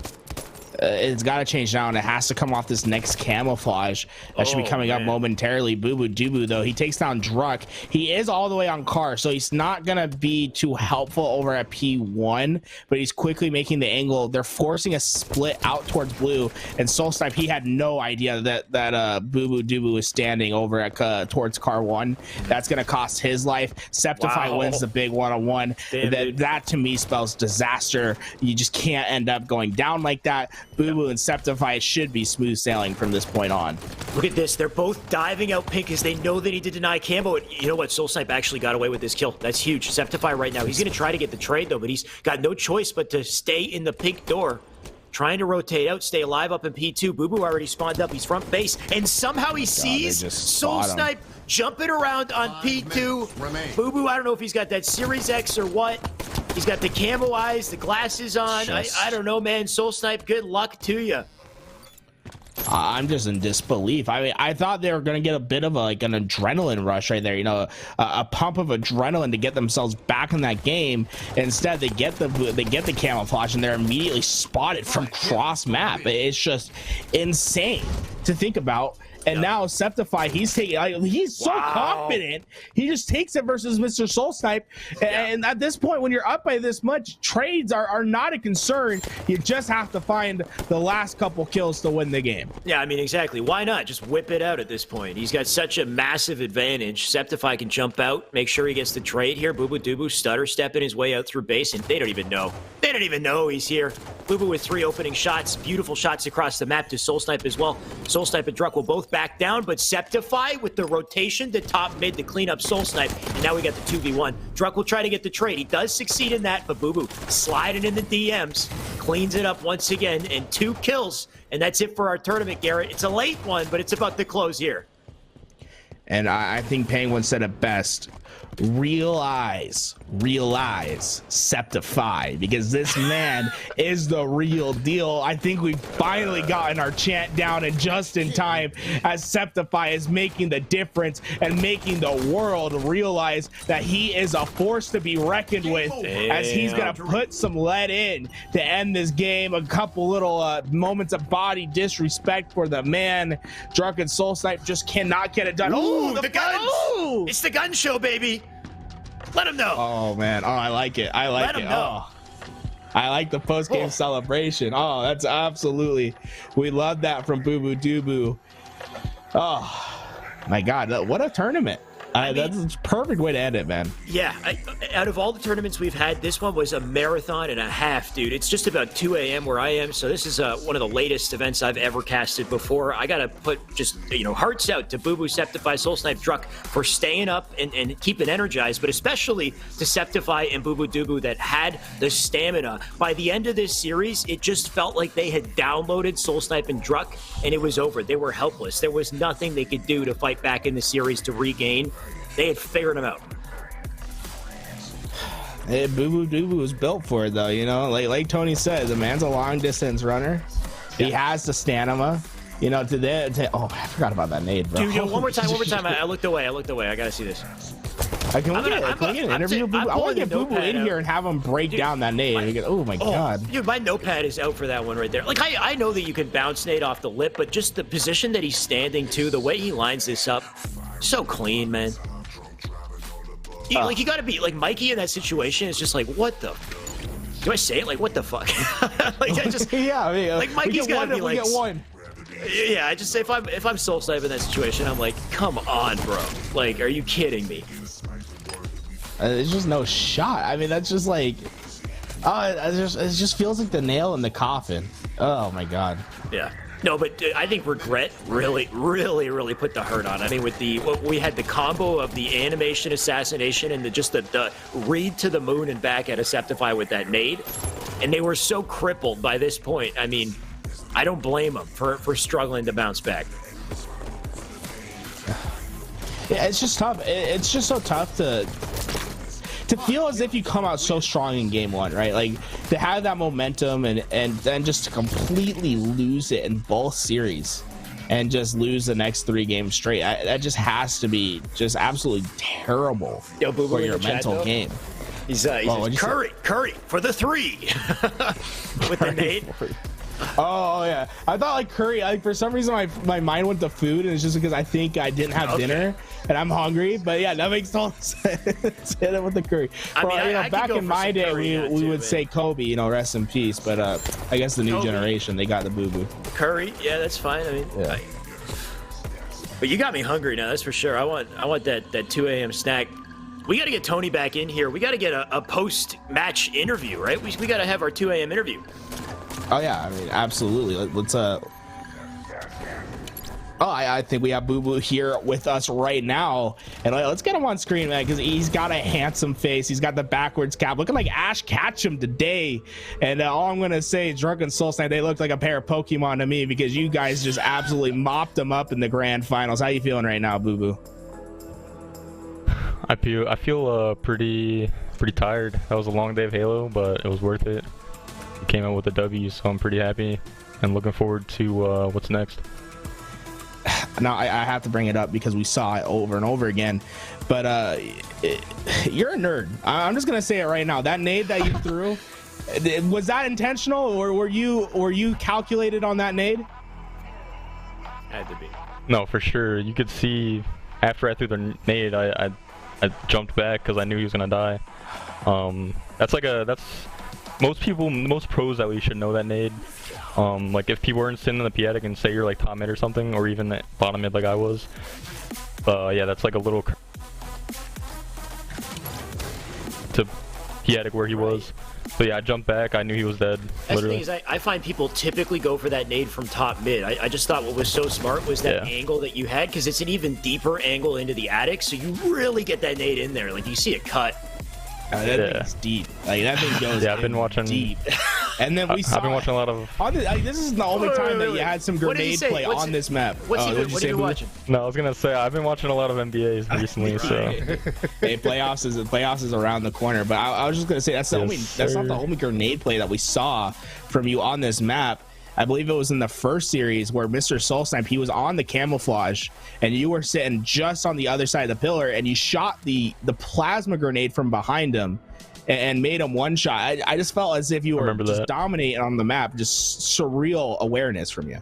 it's got to change now, and it has to come off this next camouflage that should be coming up momentarily. Bubu Dubu, though, he takes down Druk. He is all the way on Car, so he's not gonna be too helpful over at P1, but he's quickly making the angle. They're forcing a split out towards blue, and SoulSnipe, he had no idea that Bubu Dubu was standing over at towards Car 1. That's gonna cost his life. Septify wins the big one-on-one. That to me spells disaster. You just can't end up going down like that. Bubu and Septify should be smooth sailing from this point on. Look at this. They're both diving out pink as they know they need to deny Cambo. And you know what? SoulSnipe actually got away with this kill. That's huge. Septify right now. He's going to try to get the trade, though, but he's got no choice but to stay in the pink door. Trying to rotate out, stay alive up in P2. Bubu already spawned up. He's front base. And somehow he sees SoulSnipe jumping around on P2. Bubu, I don't know if he's got that Series X or what. He's got the camo eyes, the glasses on. I don't know, man. SoulSnipe, good luck to you. I'm just in disbelief. I mean, I thought they were going to get a bit of an adrenaline rush right there, you know, a pump of adrenaline to get themselves back in that game. Instead, they get the camouflage and they're immediately spotted from cross map. It's just insane to think about. And now Septify, he's so confident. He just takes it versus Mr. SoulSnipe. And at this point, when you're up by this much, trades are not a concern. You just have to find the last couple kills to win the game. Yeah, I mean, exactly. Why not? Just whip it out at this point. He's got such a massive advantage. Septify can jump out, make sure he gets the trade here. Bubu Dubu stutter stepping his way out through base, and they don't even know. They don't even know he's here. Bubu with 3 opening shots, beautiful shots across the map to SoulSnipe as well. SoulSnipe and Druk will both back down, but Septify with the rotation to top mid to clean up SoulSnipe, and now we got the 2v1. Druk will try to get the trade. He does succeed in that, but Bubu sliding in the DMs, cleans it up once again, and 2 kills, and that's it for our tournament, Garrett. It's a late one, but it's about to close here. And I think Penguin said it best. Realize, Septify, because this man is the real deal. I think we've finally gotten our chant down, and just in time, as Septify is making the difference and making the world realize that he is a force to be reckoned with. As he's gonna put some lead in to end this game. A couple little moments of body disrespect for the man. Druk and SoulSnipe just cannot get it done. Ooh, the guns! Ooh. It's the gun show, baby. Let him know. Oh man, I like it. I like it. Oh, I like the post-game celebration. Oh, that's absolutely, we love that from Bubu Dubu. Oh my God, what a tournament. That's a perfect way to end it, man. Yeah, out of all the tournaments we've had, this one was a marathon and a half, dude. It's just about 2 a.m. where I am, so this is one of the latest events I've ever casted before. I gotta put just, hearts out to Bubu, Septify, SoulSnipe, Druk for staying up and keeping energized, but especially to Septify and Bubu Dubu that had the stamina. By the end of this series, it just felt like they had downloaded SoulSnipe and Druk, and it was over. They were helpless. There was nothing they could do to fight back in the series to regain. They had figured him out. Hey, Bubu Dubu was built for it, though. Like Tony said, the man's a long distance runner. Yeah. He has the stamina. Oh, I forgot about that nade, bro. Dude, one more time. I looked away. I gotta see this. Can we get an interview with Bubu? I want to get Bubu in here and have him break down that nade. Oh my god. Dude, my notepad is out for that one right there. Like, I know that you can bounce nade off the lip, but just the position that he's standing to, the way he lines this up, so clean, man. Like, you gotta be, like, Mikey in that situation is just like, what the... Do I say it? Like, what the fuck? Like, I just... Yeah, I mean, like, Mikey's gotta be like... We get one. Yeah, I just say if I'm SoulSnipe in that situation, I'm like, come on, bro. Like, are you kidding me? There's just no shot. I mean, that's just like, it just feels like the nail in the coffin. Oh my god. Yeah. No, but I think Regret really put the hurt on. I mean, with we had the combo of the animation assassination and just the read to the moon and back at Acceptify with that nade, and they were so crippled by this point. I mean, I don't blame them for struggling to bounce back. Yeah, it's just tough. It's just so tough to feel as if you come out so strong in game one, right? Like, to have that momentum and then just to completely lose it in both series and just lose the next 3 games straight. That just has to be just absolutely terrible for your mental game. He's Curry for the 3 with the nade. Oh yeah, I thought like Curry. Like, for some reason, my mind went to food, and it's just because I think I didn't have dinner and I'm hungry. But yeah, that makes total sense. Hit it with the Curry. I mean, back in my day, we would say Kobe, you know, rest in peace. But I guess the new generation, they got the Bubu. Curry, yeah, that's fine. I mean, yeah. But you got me hungry now. That's for sure. I want that 2 a.m. snack. We got to get Tony back in here. We got to get a post-match interview, right? We got to have our 2 a.m. interview. Oh yeah, I mean, absolutely. Let's I think we have Bubu here with us right now, and let's get him on screen, man, because he's got a handsome face. He's got the backwards cap, looking like Ash Ketchum today. And all I'm gonna say, Druk and SoulSnipe, they look like a pair of Pokemon to me, because you guys just absolutely mopped them up in the grand finals. How you feeling right now, Bubu? I feel pretty tired. That was a long day of Halo, but it was worth it. We came out with a W, so I'm pretty happy and looking forward to what's next. Now I have to bring it up because we saw it over and over again, but you're a nerd. I'm just gonna say it right now. That nade that you threw, was that intentional, or were you calculated on that nade? Had to be. No, for sure. You could see after I threw the nade, I jumped back because I knew he was gonna die. That's most pros at least should know that nade. Like, if people weren't sitting in the Piatic and say you're like top mid or something, or even at bottom mid like I was, yeah, that's like a little to Piatic where he was. So yeah, I jumped back. I knew he was dead. That's literally. The thing is, I find people typically go for that nade from top mid. I just thought what was so smart was that angle that you had, because it's an even deeper angle into the attic, so you really get that nade in there. Like, you see it cut. That thing's deep. Like, that thing goes I've been watching deep. And then I've been watching a lot of. This is the only time that you had some grenade play on this map. What are you watching? No, I was gonna say I've been watching a lot of NBAs recently. So hey, playoffs is around the corner. But I was just gonna say that's not the only grenade play that we saw from you on this map. I believe it was in the first series where Mr. SoulSnipe, he was on the camouflage and you were sitting just on the other side of the pillar, and you shot the plasma grenade from behind him and made him one shot. I just felt as if you were just dominating on the map, just surreal awareness from you.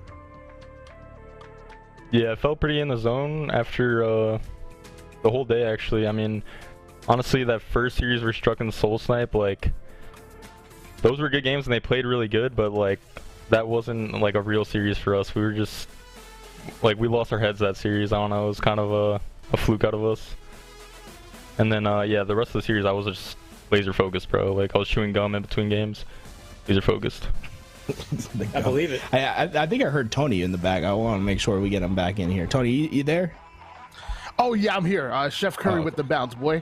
Yeah, I felt pretty in the zone after the whole day, actually. I mean, honestly, that first series where Druk and SoulSnipe, like, those were good games and they played really good, but like, that wasn't like a real series for us. We were just like, we lost our heads that series. I don't know, it was kind of a fluke out of us. And then yeah, the rest of the series I was just laser focused, bro. Like, I was chewing gum in between games. Laser focused. I believe it. I think I heard Tony in the back. I want to make sure we get him back in here. Tony, you there? Oh yeah, I'm here. Chef Curry with the bounce, boy.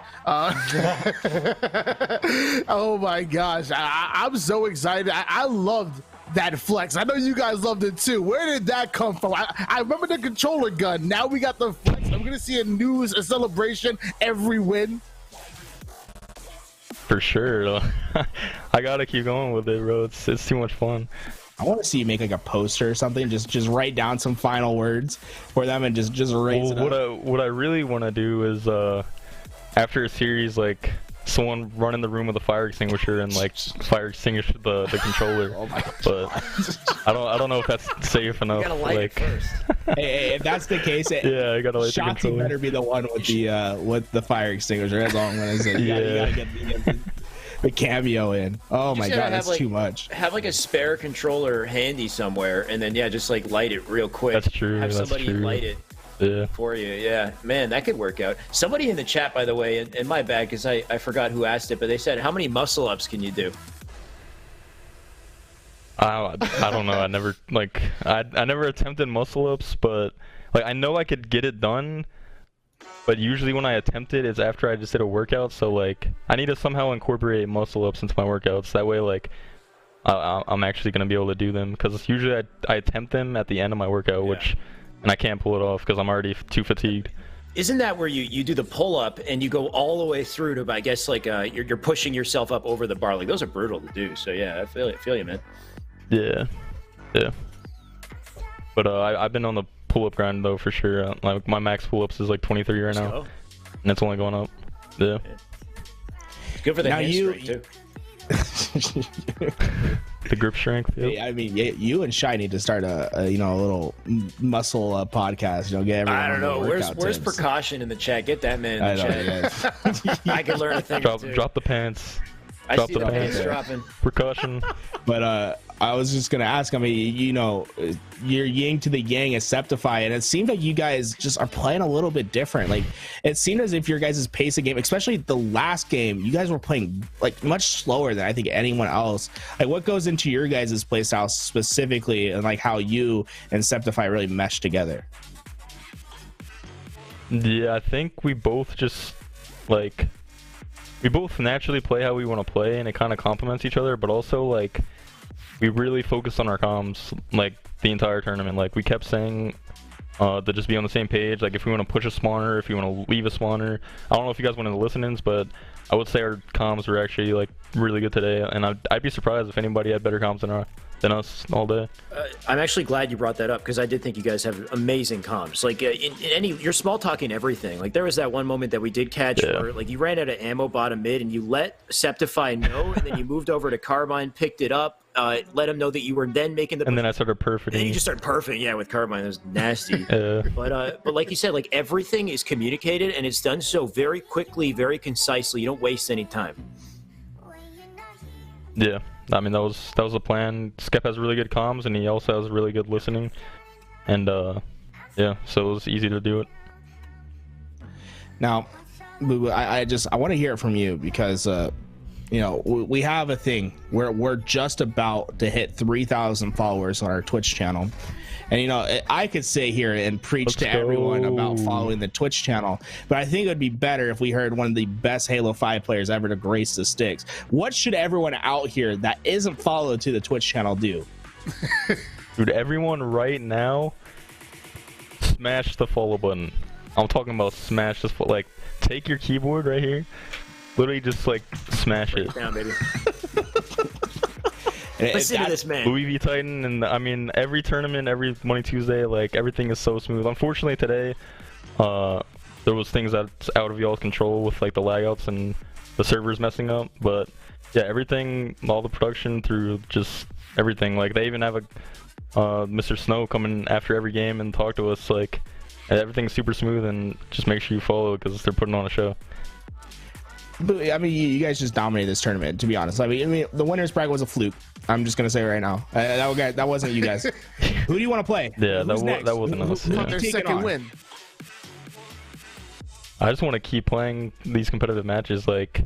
Oh my gosh, I'm so excited. I loved that flex. I know you guys loved it too. Where did that come from? I remember the controller gun. Now we got the flex. I'm gonna see a celebration every win. For sure. I gotta keep going with it, bro. It's too much fun. I want to see you make like a poster or something. Just write down some final words for them and just raise it up. What I really want to do is after a series, like someone run in the room with a fire extinguisher and like fire extinguish the controller. Oh my but I don't know if that's safe enough. You gotta light like, it first. Hey, if that's the case, yeah, I gotta light the Shanti controller. better be the one with the fire extinguisher. That's all I'm gonna say. You gotta get the cameo in. Oh my god, that's too much. Have like a spare controller handy somewhere, and then yeah, just like light it real quick. That's true. Have That's somebody true. light it for you. Yeah, man, that could work out. Somebody in the chat, by the way, and my bad because I forgot who asked it, but they said, how many muscle ups can you do? I don't know. I never I never attempted muscle ups, but like I know I could get it done. But usually when I attempt it, it's after I just did a workout. So like I need to somehow incorporate muscle ups into my workouts. That way, like I'm actually gonna be able to do them. Because usually I attempt them at the end of my workout, and I can't pull it off because I'm already too fatigued. Isn't that where you do the pull up and you go all the way through to, I guess, like you're pushing yourself up over the bar? Like those are brutal to do. So yeah, I feel you, man. Yeah. But I've been on the pull-up grind though for sure. Like my max pull-ups is like 23 right now, and it's only going up. Yeah. It's good for the hamstring too. The grip strength. Yep. Hey, I mean, you and Shy need to start a little muscle podcast. Get everyone. I don't know. Where's tips. Precaution in the chat? Get that man in the chat. I can learn a thing. Drop the pants. I see the pants dropping. Precaution. But I was just gonna ask. I mean, you're yin to the yang as Septify, and it seems like you guys just are playing a little bit different. Like it seemed as if your guys' pace of game, especially the last game, you guys were playing like much slower than I think anyone else. Like what goes into your guys' play style specifically, and like how you and Septify really mesh together? Yeah, I think we both just like we both naturally play how we want to play, and it kind of complements each other. But also like we really focused on our comms like the entire tournament. Like we kept saying to just be on the same page. Like if we want to push a spawner, if you want to leave a spawner. I don't know if you guys went in the listen-ins, but I would say our comms were actually like really good today, and I'd be surprised if anybody had better comms than us all day. I'm actually glad you brought that up because I did think you guys have amazing comms. Like you're small talking everything. Like there was that one moment that we did catch where like you ran out of ammo bottom mid and you let Septify know, and then you moved over to Carbine, picked it up, let him know that you were then making the. And then I started perfecting. And then you just started perfing, with Carbine. That was nasty. But like you said, like everything is communicated and it's done so very quickly, very concisely. You don't waste any time. Yeah. I mean that was the plan. Scep has really good comms, and he also has really good listening, and yeah, so it was easy to do it. Now, Bubu, I want to hear it from you because we have a thing where we're just about to hit 3,000 followers on our Twitch channel. And I could sit here and preach to everyone about following the Twitch channel, but I think it would be better if we heard one of the best Halo 5 players ever to grace the sticks. What should everyone out here that isn't followed to the Twitch channel do? Dude, everyone right now, smash the follow button. I'm talking about smash this, like take your keyboard right here, literally just like smash it. Down, baby. Listen to this man. Louis V Titan, and I mean every tournament, every Money Tuesday, like everything is so smooth. Unfortunately today, there was things that's out of y'all's control with like the lagouts and the servers messing up. But yeah, everything, all the production through just everything. Like they even have a Mr. Snow coming after every game and talk to us. Like everything's super smooth, and just make sure you follow because they're putting on a show. But I mean, you guys just dominated this tournament. To be honest, I mean, the winner's bracket was a fluke. I'm just gonna say right now, that wasn't you guys. Who do you want to play? Yeah, that wasn't us. Their second win. I just want to keep playing these competitive matches. Like,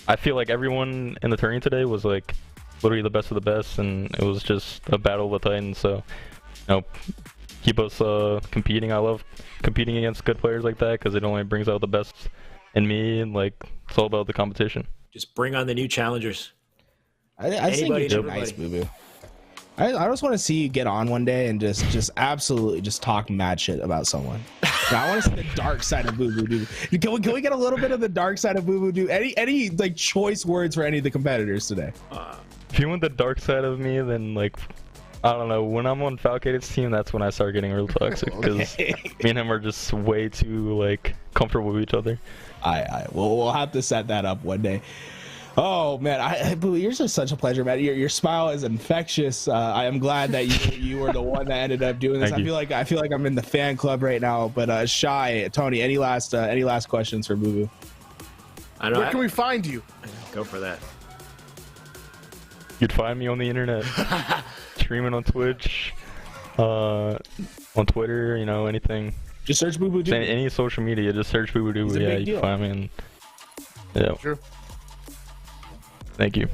I feel like everyone in the tourney today was like literally the best of the best, and it was just a battle of the Titans. So, keep us competing. I love competing against good players like that because it only brings out the best in me, and like it's all about the competition. Just bring on the new challengers. I think you're nice, Bubu. I just want to see you get on one day and just absolutely just talk mad shit about someone. Now, I want to see the dark side of Bubu. Dude. Can we get a little bit of the dark side of Bubu? Dude, any like choice words for any of the competitors today? If you want the dark side of me, then like I don't know. When I'm on Falcated's team, that's when I start getting real toxic because me and him are just way too like comfortable with each other. We'll have to set that up one day. Oh man, Boo, you're just such a pleasure, man. Your smile is infectious. I am glad that you were the one that ended up doing this. I feel like I'm in the fan club right now. But Shy, Tony, any last questions for Bubu? Where can we find you? Go for that. You'd find me on the internet, streaming on Twitch, on Twitter, you know, anything. Just search Bubu Dubu. Any social media, just search Bubu Dubu. Yeah, you can find me. And, yeah. Sure. Thank you.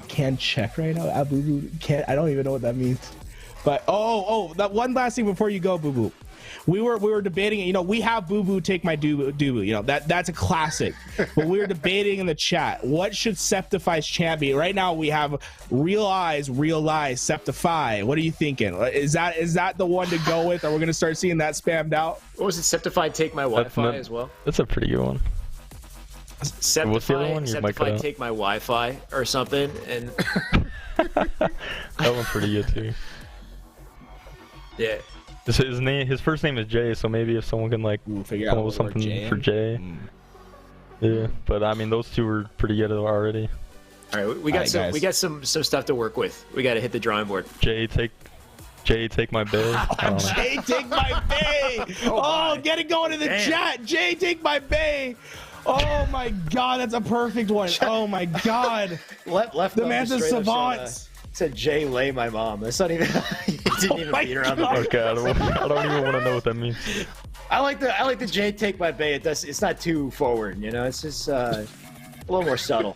Can't check right now. Bubu can't. I don't even know what that means. But that one last thing before you go, Bubu. We were debating, you know, we have Bubu take my Dubu, you know, that's a classic. But we were debating in the chat, what should Septify's champ be? Right now we have Real Eyes, Septify. What are you thinking? Is that the one to go with? Or we're gonna start seeing that spammed out? What was it? Septify take my Wi-Fi as well? That's a pretty good one. What's the other one? Septify take my Wi-Fi or something, and that one's pretty good too. Yeah. His first name is Jay, so maybe if someone can like figure come out up with something for Jay. Yeah, but I mean those two were pretty good already. All right, we got some stuff to work with. We got to hit the drawing board. Jay take my bay. Jay take my bay. Oh, get it going in the chat. Jay take my bay. Oh my God, that's a perfect one. Oh my God. Left the man's a savant. Said Jay lay my mom. That's not even. He didn't even beat her on the. Okay, I don't even want to know what that means. I like the Jay take my bay. It's not too forward, you know. It's just a little more subtle.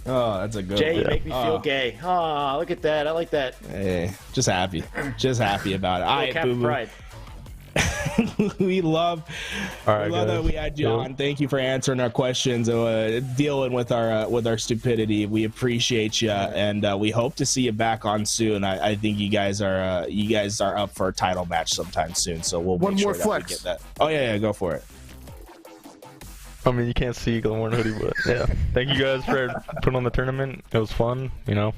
Oh, that's a good Jay, one. you make me feel gay. Oh, look at that. I like that. Hey, just happy about it. All right, Bubu. Pride. we love that we had you on. Thank you for answering our questions, dealing with our stupidity. We appreciate you, and we hope to see you back on soon. I think you guys are up for a title match sometime soon, so we'll one make more sure flex. That we get that. Oh yeah, go for it. I mean, you can't see Glamour hoodie, but yeah. Thank you guys for putting on the tournament. It was fun, you know.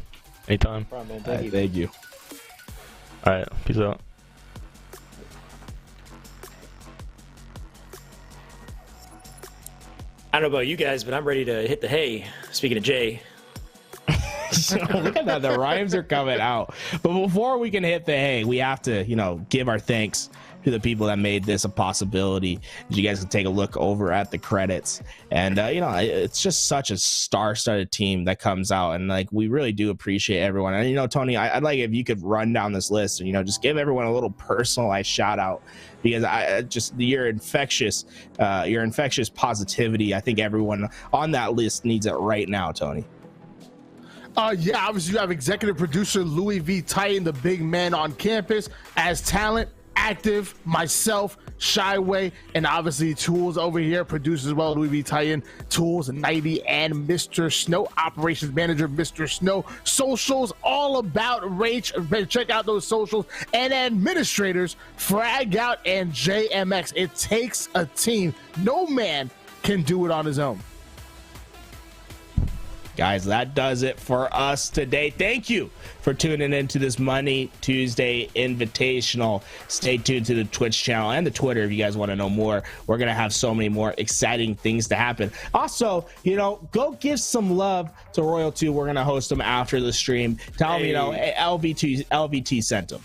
Anytime. Thank you. All right, peace out. I don't know about you guys, but I'm ready to hit the hay. Speaking of Jay. Look at that. The rhymes are coming out. But before we can hit the hay, we have to, you know, give our thanks to the people that made this a possibility. You guys can take a look over at the credits. And, you know, it's just such a star-studded team that comes out. And, like, we really do appreciate everyone. And, you know, Tony, I'd like if you could run down this list and, you know, just give everyone a little personalized shout-out. Because your infectious positivity, I think everyone on that list needs it right now, Tony. Yeah, obviously you have executive producer Louis V. Titan, the big man on campus, as talent, active, myself, Shyway, and obviously Tools over here, producers as well, Louis V. Titan, Tools, 90, and Mr. Snow, operations manager, Mr. Snow, socials all about Rach. Check out those socials, and administrators, Frag Out and JMX. It takes a team. No man can do it on his own. Guys, that does it for us today. Thank you for tuning into this Money Tuesday Invitational. Stay tuned to the Twitch channel and the Twitter if you guys want to know more. We're going to have so many more exciting things to happen. Also, you know, go give some love to Royal 2. We're going to host them after the stream. Tell them, you know, LVT sent them.